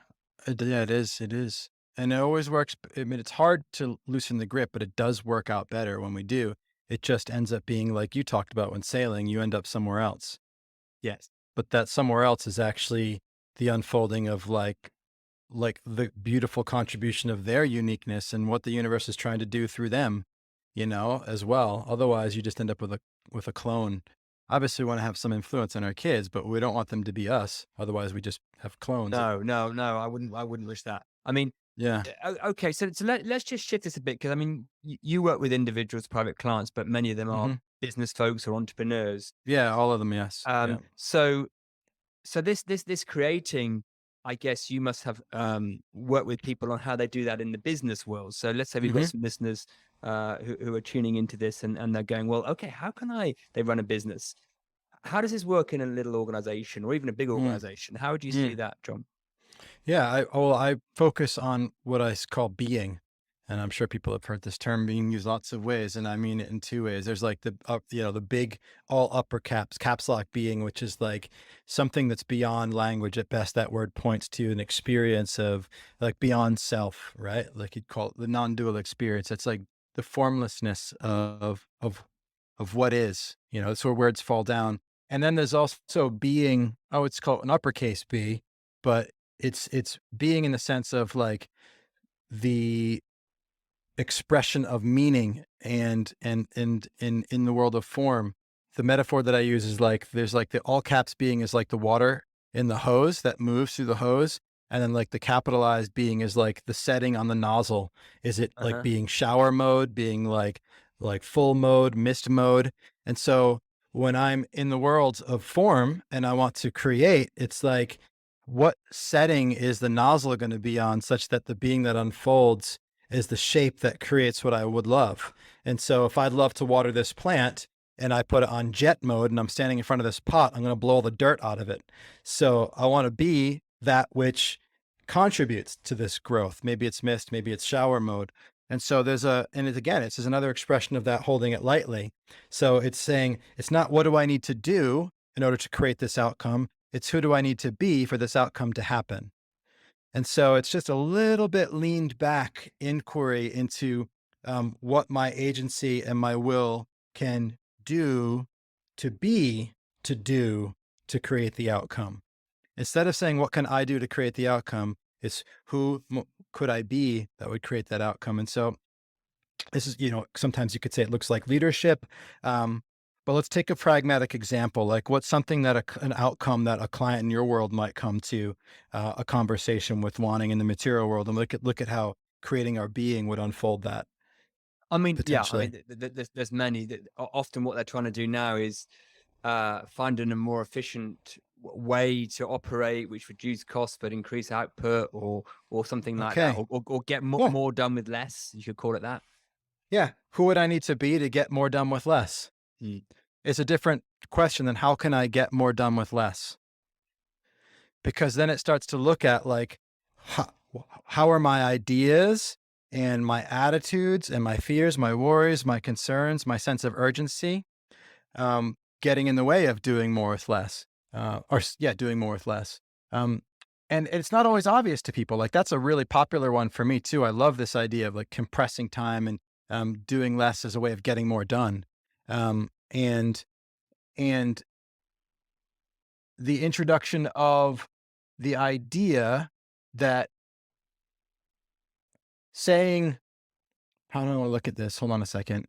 C: It is. And it always works. I mean, it's hard to loosen the grip, but it does work out better when we do. It just ends up being like you talked about when sailing, you end up somewhere else.
B: Yes.
C: But that somewhere else is actually the unfolding of like the beautiful contribution of their uniqueness and what the universe is trying to do through them, as well. Otherwise you just end up with a clone. Obviously we want to have some influence on our kids, but we don't want them to be us. Otherwise we just have clones.
B: No. I wouldn't wish that. I mean,
C: yeah.
B: Okay. So let's just shift this a bit. Cause I mean, you work with individuals, private clients, but many of them are business folks or entrepreneurs.
C: Yeah. All of them. Yes.
B: So this creating, I guess you must have worked with people on how they do that in the business world. So let's say we've got some listeners who are tuning into this and they're going, well, okay, how can they run a business? How does this work in a little organization or even a big organization? How would you see that, John?
C: Yeah, I focus on what I call being, and I'm sure people have heard this term being used lots of ways, and I mean it in two ways. There's like the big all upper caps lock being, which is like something that's beyond language at best. That word points to an experience of like beyond self, right? Like you'd call it the non-dual experience. It's like the formlessness of what is. It's where words fall down. And then there's also being. It's called an uppercase B, but it's being in the sense of like the expression of meaning and in the world of form. The metaphor that I use is like, there's like the all caps being is like the water in the hose that moves through the hose. And then like the capitalized being is like the setting on the nozzle. Is it like being shower mode, being like full mode, mist mode? And so when I'm in the world of form and I want to create, it's like, what setting is the nozzle going to be on such that the being that unfolds is the shape that creates what I would love? And so if I'd love to water this plant and I put it on jet mode and I'm standing in front of this pot, I'm going to blow all the dirt out of it. So I want to be that which contributes to this growth. Maybe it's mist, maybe it's shower mode. And so it's another expression of that holding it lightly. So it's saying, it's not what do I need to do in order to create this outcome? It's who do I need to be for this outcome to happen? And so it's just a little bit leaned back inquiry into what my agency and my will can do to create the outcome. Instead of saying, what can I do to create the outcome? It's who could I be that would create that outcome? And so this is, sometimes you could say it looks like leadership. But let's take a pragmatic example. Like what's something that an outcome that a client in your world might come to a conversation with wanting in the material world, and look at how creating our being would unfold that.
B: I mean,
C: Potentially.
B: there's many that often what they're trying to do now is finding a more efficient way to operate, which reduce costs but increase output, or something like that, or get more done with less. You could call it that.
C: Yeah. Who would I need to be to get more done with less? It's a different question than how can I get more done with less? Because then it starts to look at like, how are my ideas and my attitudes and my fears, my worries, my concerns, my sense of urgency, getting in the way of doing more with less, doing more with less. And it's not always obvious to people. Like that's a really popular one for me too. I love this idea of like compressing time and doing less as a way of getting more done. And the introduction of the idea that saying, how do I want to look at this? Hold on a second.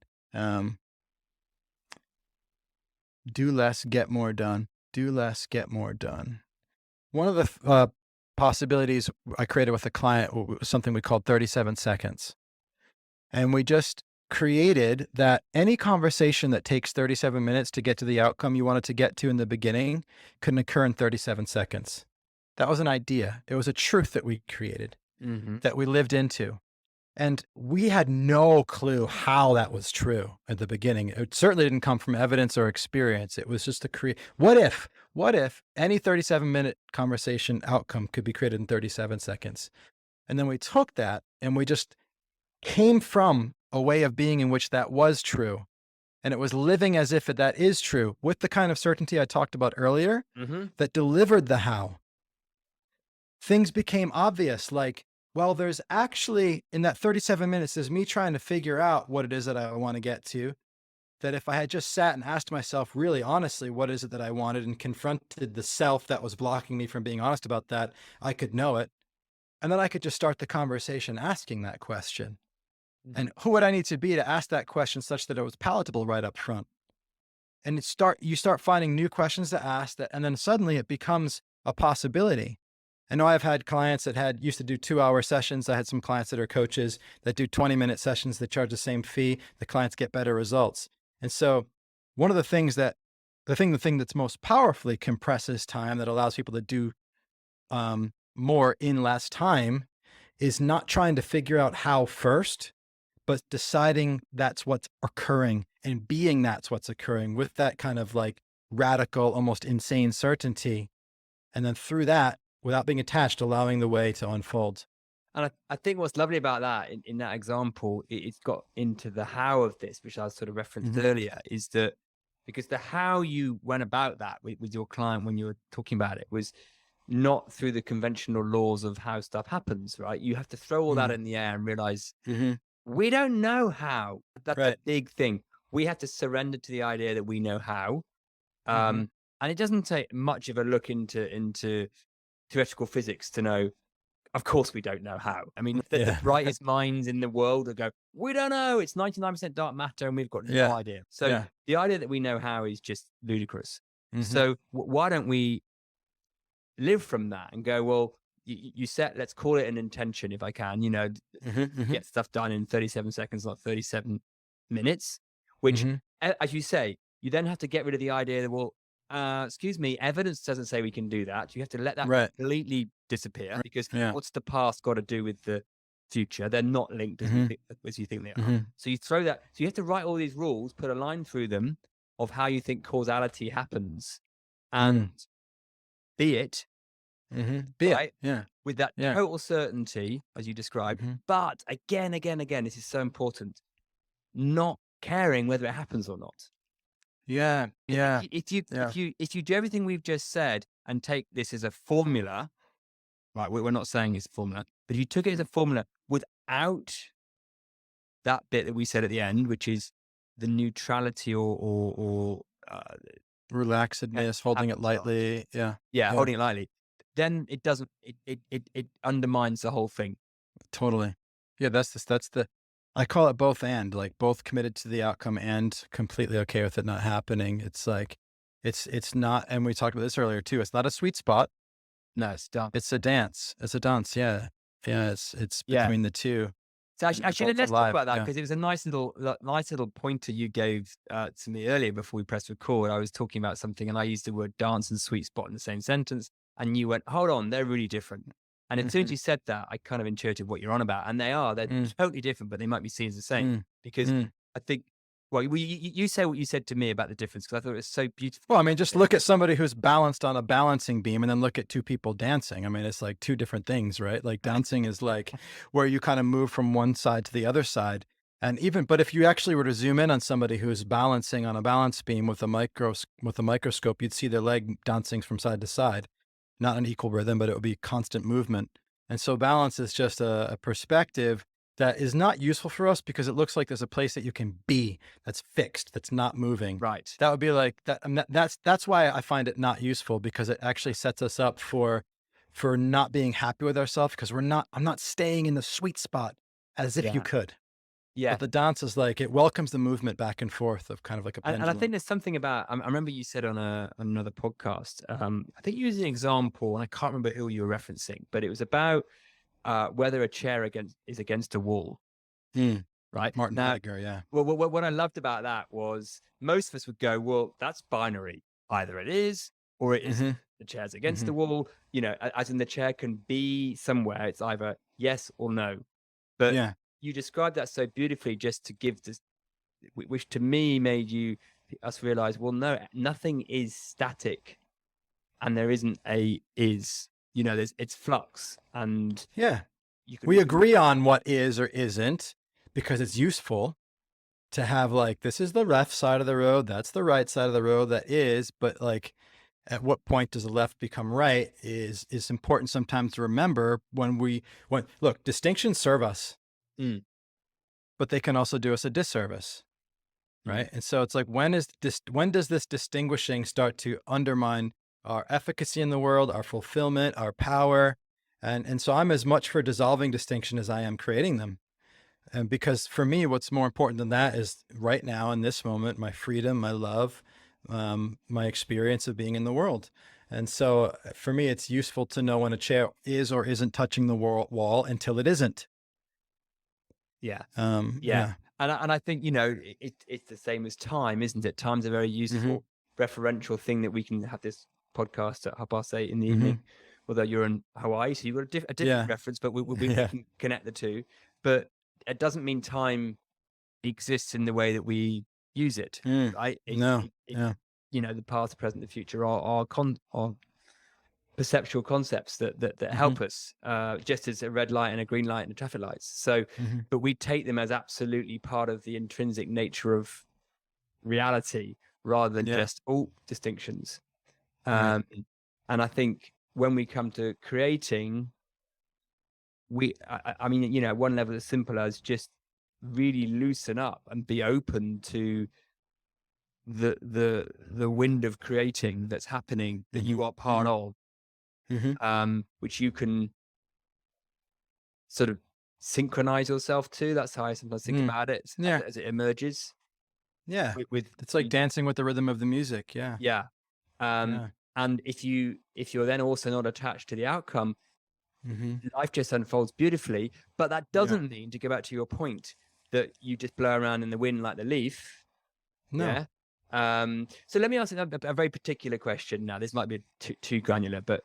C: Do less, get more done. Do less, get more done. One of the possibilities I created with a client was something we called 37 seconds. And we just created that any conversation that takes 37 minutes to get to the outcome you wanted to get to in the beginning couldn't occur in 37 seconds. That was an idea. It was a truth that we created, that we lived into. And we had no clue how that was true at the beginning. It certainly didn't come from evidence or experience. It was just what if any 37-minute conversation outcome could be created in 37 seconds? And then we took that and we just came from a way of being in which that was true. And it was living as if that is true with the kind of certainty I talked about earlier that delivered the how. Things became obvious, like, well, there's actually, in that 37 minutes, there's me trying to figure out what it is that I want to get to, that if I had just sat and asked myself really honestly, what is it that I wanted, and confronted the self that was blocking me from being honest about that, I could know it. And then I could just start the conversation asking that question. And who would I need to be to ask that question such that it was palatable right up front? And you start finding new questions to ask, and then suddenly it becomes a possibility. I know I've had clients that used to do 2-hour sessions. I had some clients that are coaches that do 20-minute sessions that charge the same fee. The clients get better results. And so one of the things the thing that's most powerfully compresses time, that allows people to do more in less time, is not trying to figure out how first, but deciding that's what's occurring and being that's what's occurring with that kind of like radical, almost insane certainty. And then through that, without being attached, allowing the way to unfold.
B: And I think what's lovely about that, in that example, it's got into the how of this, which I sort of referenced earlier, is that because the how you went about that with your client when you were talking about it was not through the conventional laws of how stuff happens, right? You have to throw all that in the air and realize we don't know how. That's a big thing. We have to surrender to the idea that we know how. And it doesn't take much of a look into theoretical physics to know, of course, we don't know how. I mean, the brightest minds in the world will go, we don't know. It's 99% dark matter and we've got no idea. So the idea that we know how is just ludicrous. So why don't we live from that and go, well, you set, let's call it an intention if I can, get stuff done in 37 seconds, not 37 minutes, which, as you say, you then have to get rid of the idea that, well, excuse me, evidence doesn't say we can do that. You have to let that
C: Right.
B: completely disappear because
C: Yeah.
B: what's the past got to do with the future? They're not linked as you think they are. So you throw that. So you have to write all these rules, put a line through them of how you think causality happens, and be it
C: Be
B: right
C: it. Yeah.
B: with that
C: Yeah.
B: total certainty, as you described. But again, this is so important. Not caring whether it happens or not.
C: Yeah. Yeah.
B: If you do everything we've just said and take this as a formula, right? We're not saying it's a formula, but if you took it as a formula without that bit that we said at the end, which is the neutrality or
C: Relaxedness, holding it lightly. Yeah.
B: holding it lightly, then it doesn't. It undermines the whole thing.
C: Totally. Yeah. That's the. I call it both and, like both committed to the outcome and completely okay with it not happening. It's like, it's not, and we talked about this earlier too. It's not a sweet spot.
B: No, it's done.
C: It's a dance. It's a dance. Yeah. Yeah. It's between the two.
B: So actually,
C: Both
B: let's
C: alive,
B: talk about that
C: yeah.
B: because it was a nice little pointer you gave to me earlier before we pressed record. I was talking about something and I used the word dance and sweet spot in the same sentence, and you went, "Hold on, they're really different." And as soon as you said that, I kind of intuited what you're on about, and they're totally different, but they might be seen as the same because I think. Well, you say what you said to me about the difference because I thought it was so beautiful.
C: Well, I mean, just look at somebody who's balanced on a balancing beam and then look at two people dancing. I mean, it's like two different things, right? Like dancing is like where you kind of move from one side to the other side. But if you actually were to zoom in on somebody who's balancing on a balance beam with a microscope, you'd see their leg dancing from side to side, not an equal rhythm, but it would be constant movement. And so balance is just a perspective that is not useful for us because it looks like there's a place that you can be that's fixed, that's not moving.
B: Right.
C: That would be like that. That's why I find it not useful, because it actually sets us up for not being happy with ourselves because I'm not staying in the sweet spot as if you could.
B: Yeah.
C: But the dance is like, it welcomes the movement back and forth of kind of like a pendulum.
B: And I think there's something about, I remember you said on another podcast, I think you used an example, and I can't remember who you were referencing, but it was about whether a chair is against a wall, right?
C: Martin Heidegger, yeah.
B: Well, what I loved about that was most of us would go, well, that's binary. Either it is or it isn't. The chair's against the wall, as in the chair can be somewhere. It's either yes or no. But you described that so beautifully just to give this, which to me made us realize, well, no, nothing is static and there isn't a is. It's flux, and
C: we agree on what is or isn't because it's useful to have, like, this is the left side of the road, that's the right side of the road, that is, but like, at what point does the left become right is important sometimes to remember when look, distinctions serve us, but they can also do us a disservice, right? And so it's like, when does this distinguishing start to undermine our efficacy in the world, our fulfillment, our power? And so I'm as much for dissolving distinction as I am creating them. And because for me, what's more important than that is right now in this moment, my freedom, my love, my experience of being in the world. And so for me, it's useful to know when a chair is or isn't touching the wall until it isn't.
B: Yeah.
C: And
B: I think, it's the same as time, isn't it? Time's a very useful referential thing that we can have this podcast at 8:30 in the evening, although you're in Hawaii, so you've got a different reference, but we can connect the two. But it doesn't mean time exists in the way that we use it, right? The past, the present, the future are perceptual concepts that help us, just as a red light and a green light and the traffic lights. So, but we take them as absolutely part of the intrinsic nature of reality rather than just distinctions. And I think when we come to creating, I mean, one level as simple as just really loosen up and be open to the wind of creating that's happening, that you are part of, which you can sort of synchronize yourself to. That's how I sometimes think about it, as it emerges.
C: It's like dancing with the rhythm of the music.
B: And if you're then also not attached to the outcome,
C: Mm-hmm.
B: life just unfolds beautifully. But that
C: Yeah.
B: doesn't mean, to go back to your point, that you just blow around in the wind like the leaf.
C: No.
B: Yeah. So let me ask a very particular question now. This might be too granular, but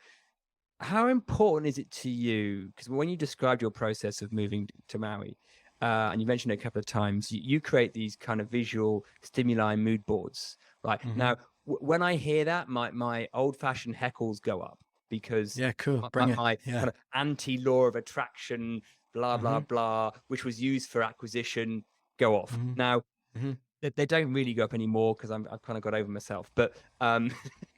B: how important is it to you? Because when you described your process of moving to Maui, and you mentioned it a couple of times, you create these kind of visual stimuli mood boards, right?
C: Mhm.
B: Now, when I hear that, my old-fashioned heckles go up, because
C: Yeah, cool.
B: my,
C: Bring it.
B: my
C: Yeah.
B: kind of anti-law of attraction, blah, blah,
C: Mhm.
B: blah, which was used for acquisition, go off.
C: Mhm.
B: Now,
C: Mhm.
B: they don't really go up anymore, because I've kind of got over myself. But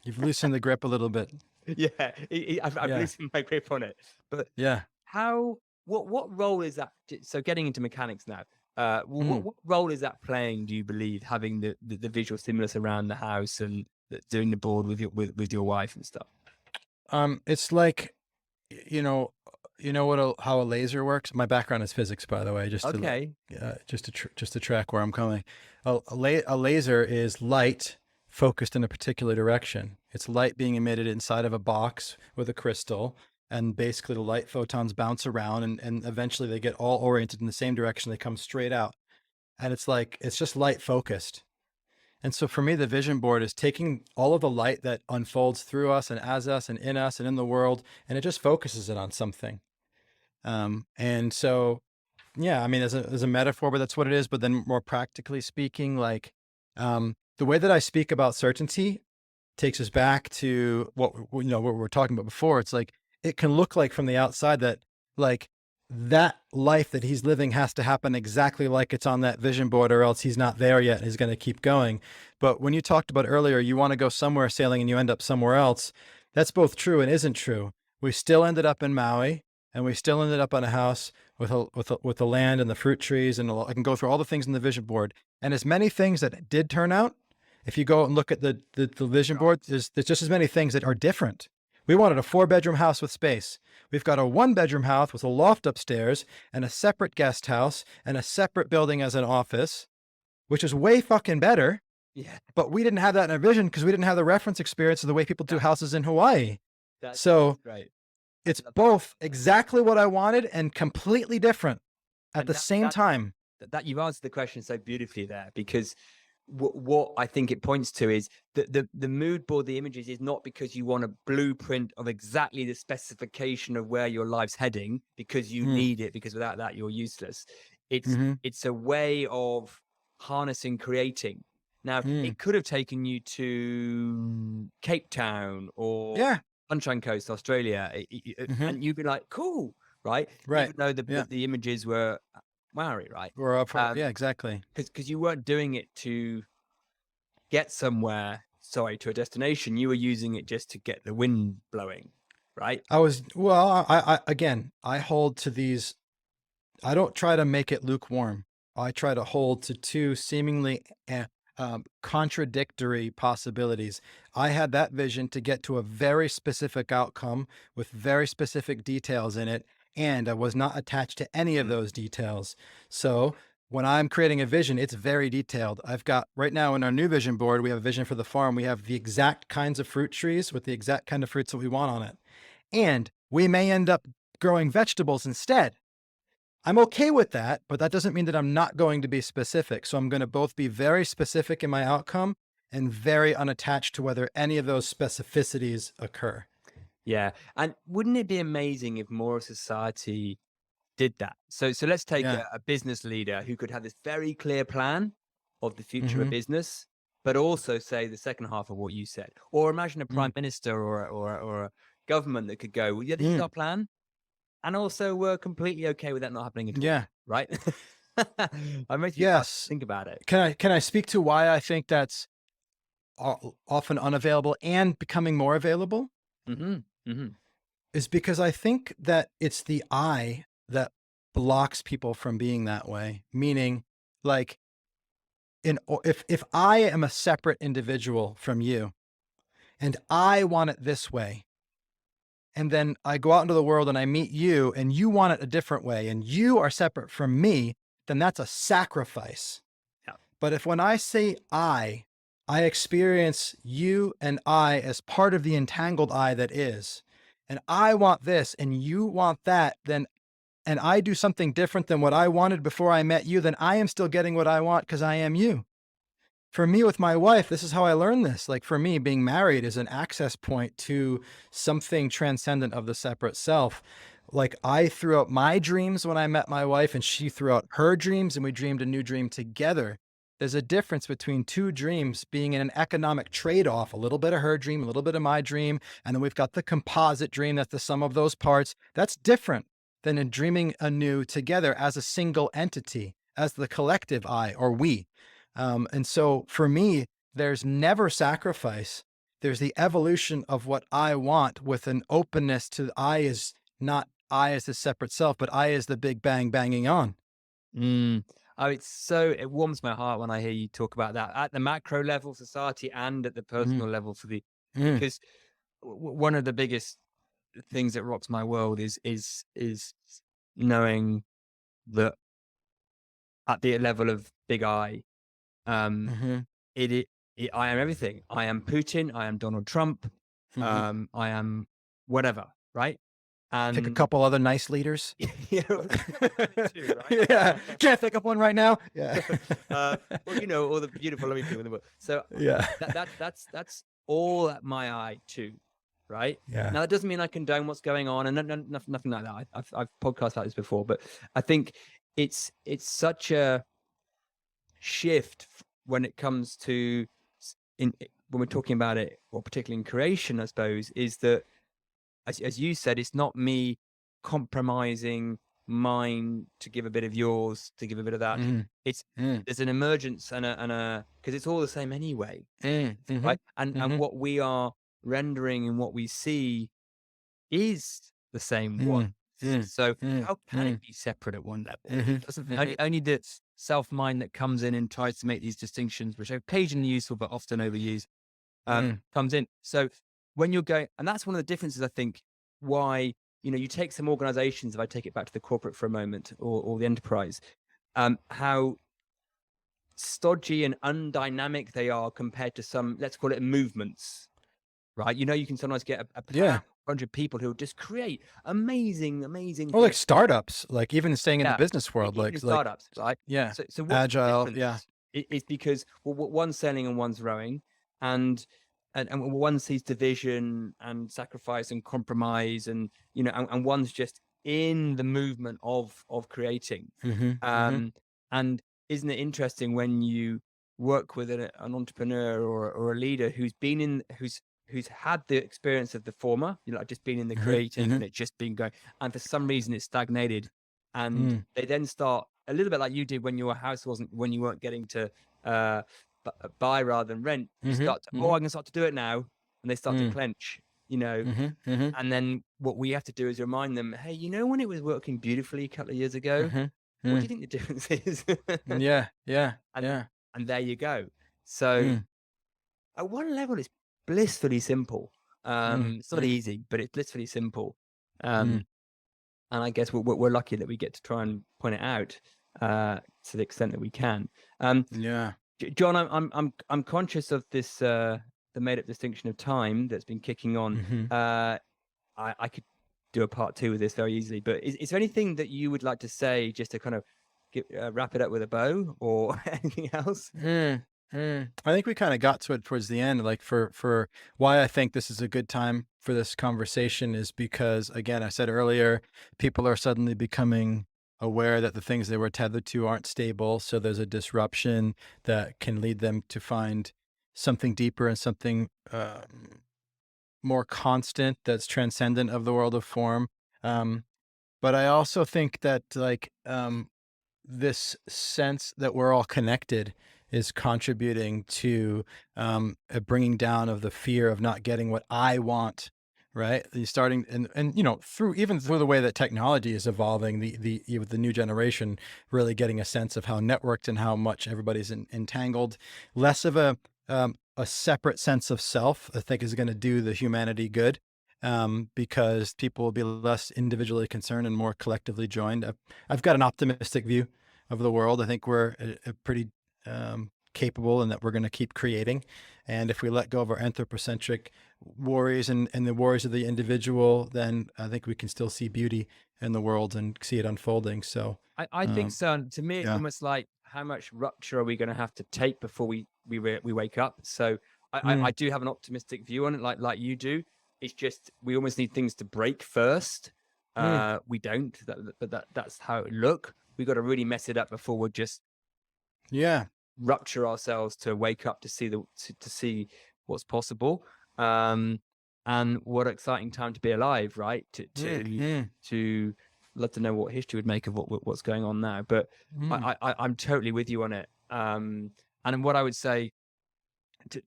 C: You've loosened the grip a little bit.
B: yeah, I've
C: Yeah.
B: loosened my grip on it. But
C: Yeah.
B: what role is that? So getting into mechanics now, what role is that playing, do you believe, having the visual stimulus around the house and doing the board with your wife and stuff?
C: It's like, you know how a laser works. My background is physics, by the way, just
B: Okay.
C: to track where I'm coming. A laser is light focused in a particular direction. It's light being emitted inside of a box with a crystal, and basically the light photons bounce around, and eventually they get all oriented in the same direction. They come straight out, and it's just light focused. And so for me, the vision board is taking all of the light that unfolds through us and as us and in the world, and it just focuses it on something. And so, yeah, I mean, as a metaphor, but that's what it is. But then more practically speaking, like, the way that I speak about certainty takes us back to what we were talking about before. It's like, it can look like from the outside that, like, that life that he's living has to happen exactly like it's on that vision board, or else he's not there yet and he's going to keep going. But when you talked about earlier, you want to go somewhere sailing and you end up somewhere else. That's both true and isn't true. We still ended up in Maui, and we still ended up on a house with the land and the fruit trees, and I can go through all the things in the vision board. And as many things that did turn out, if you go and look at the vision board, there's just as many things that are different. We wanted a 4-bedroom house with space. We've got a 1-bedroom house with a loft upstairs and a separate guest house and a separate building as an office, which is way fucking better.
B: Yeah.
C: But we didn't have that in our vision because we didn't have the reference experience of the way people do houses in Hawaii. So
B: right.
C: it's both exactly what I wanted and completely different at the same time.
B: That you've answered the question so beautifully there, because what I think it points to is that the mood board, the images, is not because you want a blueprint of exactly the specification of where your life's heading, because you need it, because without that you're useless. It's a way of harnessing, creating. Now, it could have taken you to Cape Town or Sunshine Coast, Australia, and you'd be like, cool, right?
C: Right.
B: Even though the images were Maori, right?
C: We're up for, yeah, exactly.
B: Because you weren't doing it to get somewhere, to a destination. You were using it just to get the wind blowing, right?
C: I hold to these. I don't try to make it lukewarm. I try to hold to two seemingly contradictory possibilities. I had that vision to get to a very specific outcome with very specific details in it, and I was not attached to any of those details. So when I'm creating a vision, it's very detailed. I've got right now in our new vision board, we have a vision for the farm. We have the exact kinds of fruit trees with the exact kind of fruits that we want on it. And we may end up growing vegetables instead. I'm okay with that, but that doesn't mean that I'm not going to be specific. So I'm going to both be very specific in my outcome and very unattached to whether any of those specificities occur.
B: Yeah. And wouldn't it be amazing if more of society did that? So let's take a business leader who could have this very clear plan of the future of business, but also say the second half of what you said. Or imagine a prime minister or a government that could go, well, yeah, this is our plan. And also we're completely okay with that not happening at all.
C: Yeah.
B: Right? I make you think about it.
C: Can I speak to why I think that's often unavailable and becoming more available? Is because I think that it's the I that blocks people from being that way. Meaning, like, if I am a separate individual from you and I want it this way, and then I go out into the world and I meet you and you want it a different way and you are separate from me, then that's a sacrifice.
B: Yeah.
C: But if when I say I, I experience you and I as part of the entangled I that is. And I want this and you want that, then and I do something different than what I wanted before I met you, then I am still getting what I want because I am you. For me with my wife, this is how I learned this. Like for me, being married is an access point to something transcendent of the separate self. Like I threw out my dreams when I met my wife, and she threw out her dreams, and we dreamed a new dream together. There's a difference between two dreams being in an economic trade-off, a little bit of her dream, a little bit of my dream, and then we've got the composite dream that's the sum of those parts. That's different than in dreaming anew together as a single entity, as the collective I or we. And so for me, there's never sacrifice. There's the evolution of what I want with an openness to I is not I as a separate self, but I as the big bang banging on.
B: Mm. Oh, it warms my heart when I hear you talk about that at the macro level, society, and at the
C: Mm,
B: personal level
C: mm,
B: because one of the biggest things that rocks my world is knowing that at the level of big I, um,
C: mhm,
B: it I am everything. I am Putin. I am Donald Trump.
C: mhm.
B: I am whatever, right?
C: Pick a
B: And
C: couple other nice leaders.
B: you know, too, right?
C: Yeah. Can't think of one right now. Yeah.
B: Well, all the beautiful, lovely people in the world. So
C: Yeah.
B: that's all at my eye too, right?
C: Yeah.
B: Now that doesn't mean I condone what's going on, and nothing like that. I've podcasted about this before, but I think it's such a shift when it comes to when we're talking about it, or particularly in creation, I suppose, is that as you said, it's not me compromising mine to give a bit of yours, to give a bit of that.
C: Mm,
B: It's
C: mm,
B: there's an emergence and a because it's all the same anyway,
C: mhm,
B: right? And
C: mhm,
B: what we are rendering and what we see is the same one.
C: mm, mm,
B: So
C: mm,
B: how can
C: mm,
B: it be separate at one level?
C: mhm,
B: Doesn't
C: mhm,
B: only the self mind that comes in and tries to make these distinctions, which are occasionally useful but often overused,
C: mm,
B: comes in. So when you're going, and that's one of the differences, I think, why, you take some organizations, if I take it back to the corporate for a moment, or the enterprise, how stodgy and undynamic they are compared to some, let's call it movements, right? You can sometimes get a
C: Yeah.
B: bunch of people who just create amazing
C: Or like
B: things.
C: startups, like even staying in the
B: Yeah,
C: business world,
B: even
C: like,
B: startups, right?
C: yeah,
B: So what's the
C: agile. Yeah.
B: difference? Is because one's selling and one's rowing, and one sees division and sacrifice and compromise, and and one's just in the movement of creating.
C: Mm-hmm. Mm-hmm.
B: And isn't it interesting when you work with an entrepreneur or a leader who's had the experience of the former, like just being in the creating
C: Mm-hmm.
B: and it just been going, and for some reason it's stagnated, and
C: Mm,
B: they then start a little bit like you did when your house when you weren't getting to uh buy rather than rent. You
C: mm-hmm.
B: start to,
C: Mm-hmm.
B: I can start to do it now, and they start to
C: Mm,
B: clench,
C: mm-hmm. Mm-hmm.
B: and then what we have to do is remind them, hey, when it was working beautifully a couple of years ago,
C: Mm-hmm.
B: what do
C: Mm.
B: you think the difference is?
C: Yeah. Yeah.
B: and
C: Yeah.
B: and there you go. So
C: Mm,
B: at one level it's blissfully simple.
C: mm,
B: It's not
C: mm,
B: easy, but it's blissfully simple.
C: mm.
B: um and I guess we're lucky that we get to try and point it out to the extent that we can.
C: Yeah.
B: John, I'm conscious of this the made up distinction of time that's been kicking on.
C: Mm-hmm.
B: I could do a part two of this very easily, but is there anything that you would like to say just to kind of wrap it up with a bow, or anything else?
C: Mm, mm. I think we kind of got to it towards the end. Like for why I think this is a good time for this conversation is because, again, I said earlier, people are suddenly becoming aware that the things they were tethered to aren't stable. So there's a disruption that can lead them to find something deeper and something more constant that's transcendent of the world of form. Um, but I also think that this sense that we're all connected is contributing to a bringing down of the fear of not getting what I want. Right, you starting and through even through the way that technology is evolving, with the new generation really getting a sense of how networked and how much everybody's entangled. Less of a separate sense of self, I think, is going to do the humanity good, because people will be less individually concerned and more collectively joined. I've got an optimistic view of the world. I think we're a pretty capable and that we're going to keep creating. And if we let go of our anthropocentric worries and the worries of the individual, then I think we can still see beauty in the world and see it unfolding. So
B: I think so. And to me, it's
C: yeah.
B: almost like, how much rupture are we going to have to take before we wake up? So
C: Mm.
B: I do have an optimistic view on it, like you do. It's just, we almost need things to break first. We don't, but that's how it look. We got to really mess it up before we'll just
C: Yeah.
B: rupture ourselves to wake up to see to see what's possible. And what an exciting time to be alive, right? To love to know what history would make of what's going on now. But I'm totally with you on it. And what I would say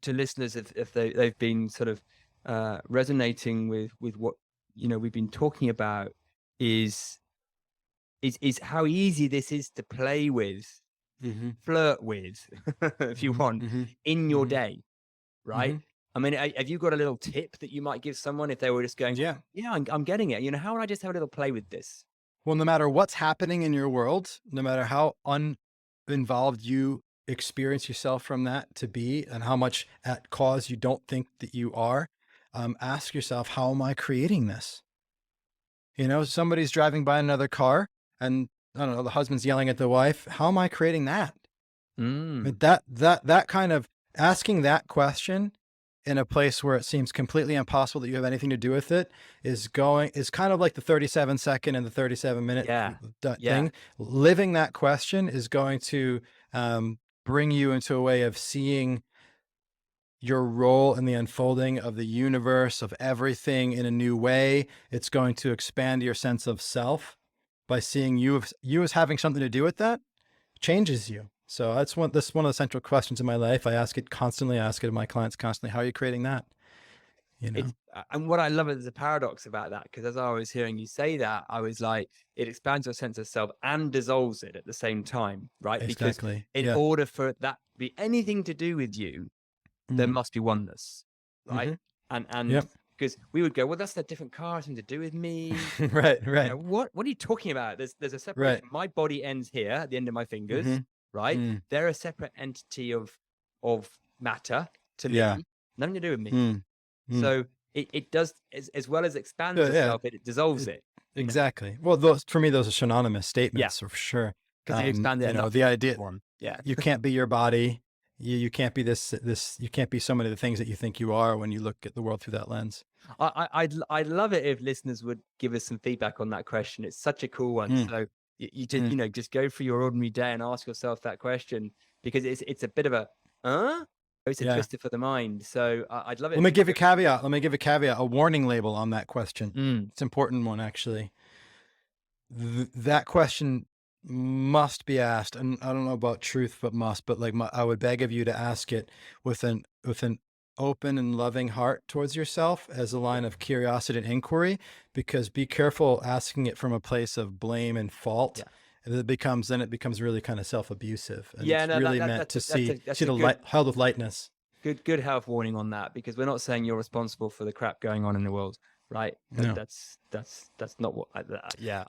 B: to listeners, if they've been sort of resonating with what we've been talking about, is how easy this is to play with, flirt with, if you want, in your day, right? I mean, have you got a little tip that you might give someone if they were just going, yeah, I'm getting it. How would I just have a little play with this?
C: Well, no matter what's happening in your world, no matter how uninvolved you experience yourself from that to be, and how much at cause you don't think that you are, ask yourself, how am I creating this? Somebody's driving by another car and I don't know, the husband's yelling at the wife. How am I creating that? That kind of asking that question in a place where it seems completely impossible that you have anything to do with it is kind of like the 37-second and the 37-minute thing. Living that question is going to bring you into a way of seeing your role in the unfolding of the universe, of everything, in a new way. It's going to expand your sense of self by seeing you as having something to do with that. Changes you. So that's one of the central questions in my life. I ask it constantly. I ask it of my clients constantly. How are you creating that?
B: And what I love is the paradox about that, because as I was hearing you say that, I was like, it expands your sense of self and dissolves it at the same time, right?
C: Exactly.
B: Because in order for that to be anything to do with you, there must be oneness, right? And because we would go, well, that's a different car, something to do with me.
C: Right.
B: What are you talking about? There's a separation. Right. My body ends here at the end of my fingers, right? They're a separate entity of matter to me, nothing to do with me. So it does, as well as expands itself, it dissolves it.
C: Exactly. Well, for me, those are synonymous statements for sure.
B: Because they expand it.
C: The idea,
B: Yeah.
C: You can't be your body. You can't be this, you can't be so many of the things that you think you are when you look at the world through that lens.
B: I'd love it if listeners would give us some feedback on that question. It's such a cool one. So you just, just go through your ordinary day and ask yourself that question, because it's a bit of a, it's a twister for the mind. So I'd love it.
C: Let me give a caveat, a warning label on that question. It's an important one, actually. That question must be asked, and I don't know about truth, but must, but I would beg of you to ask it with an open and loving heart towards yourself, as a line of curiosity and inquiry, because be careful asking it from a place of blame and fault. It becomes really kind of self-abusive. And it's really meant to see held with lightness.
B: Good health warning on that, because we're not saying you're responsible for the crap going on in the world. Right. No. That's not what.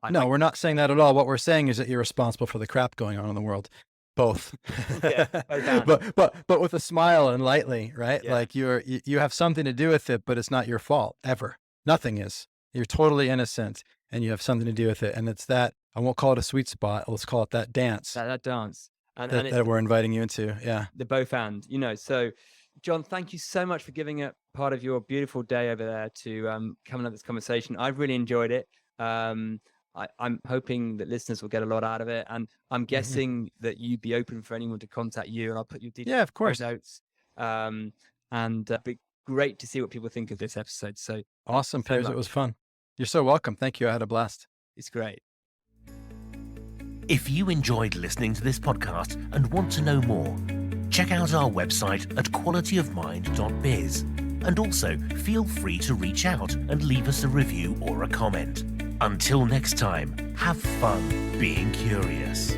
B: No,
C: we're not saying that at all. What we're saying is that you're responsible for the crap going on in the world. Both. but with a smile and lightly, right? Yeah. Like you have something to do with it, but it's not your fault ever. Nothing is. You're totally innocent, and you have something to do with it. And it's that, I won't call it a sweet spot. Let's call it that dance.
B: That dance. And
C: that we're inviting you into. Yeah.
B: The both and, so John, thank you so much for giving it part of your beautiful day over there to come and have this conversation. I've really enjoyed it. I'm hoping that listeners will get a lot out of it, and I'm guessing that you'd be open for anyone to contact you, and I'll put your details.
C: Yeah, of course.
B: Notes. And it'd be great to see what people think of this episode. So
C: awesome, Piers. It was fun. You're so welcome. Thank you. I had a blast.
B: It's great.
A: If you enjoyed listening to this podcast and want to know more, check out our website at qualityofmind.biz, and also feel free to reach out and leave us a review or a comment. Until next time, have fun being curious.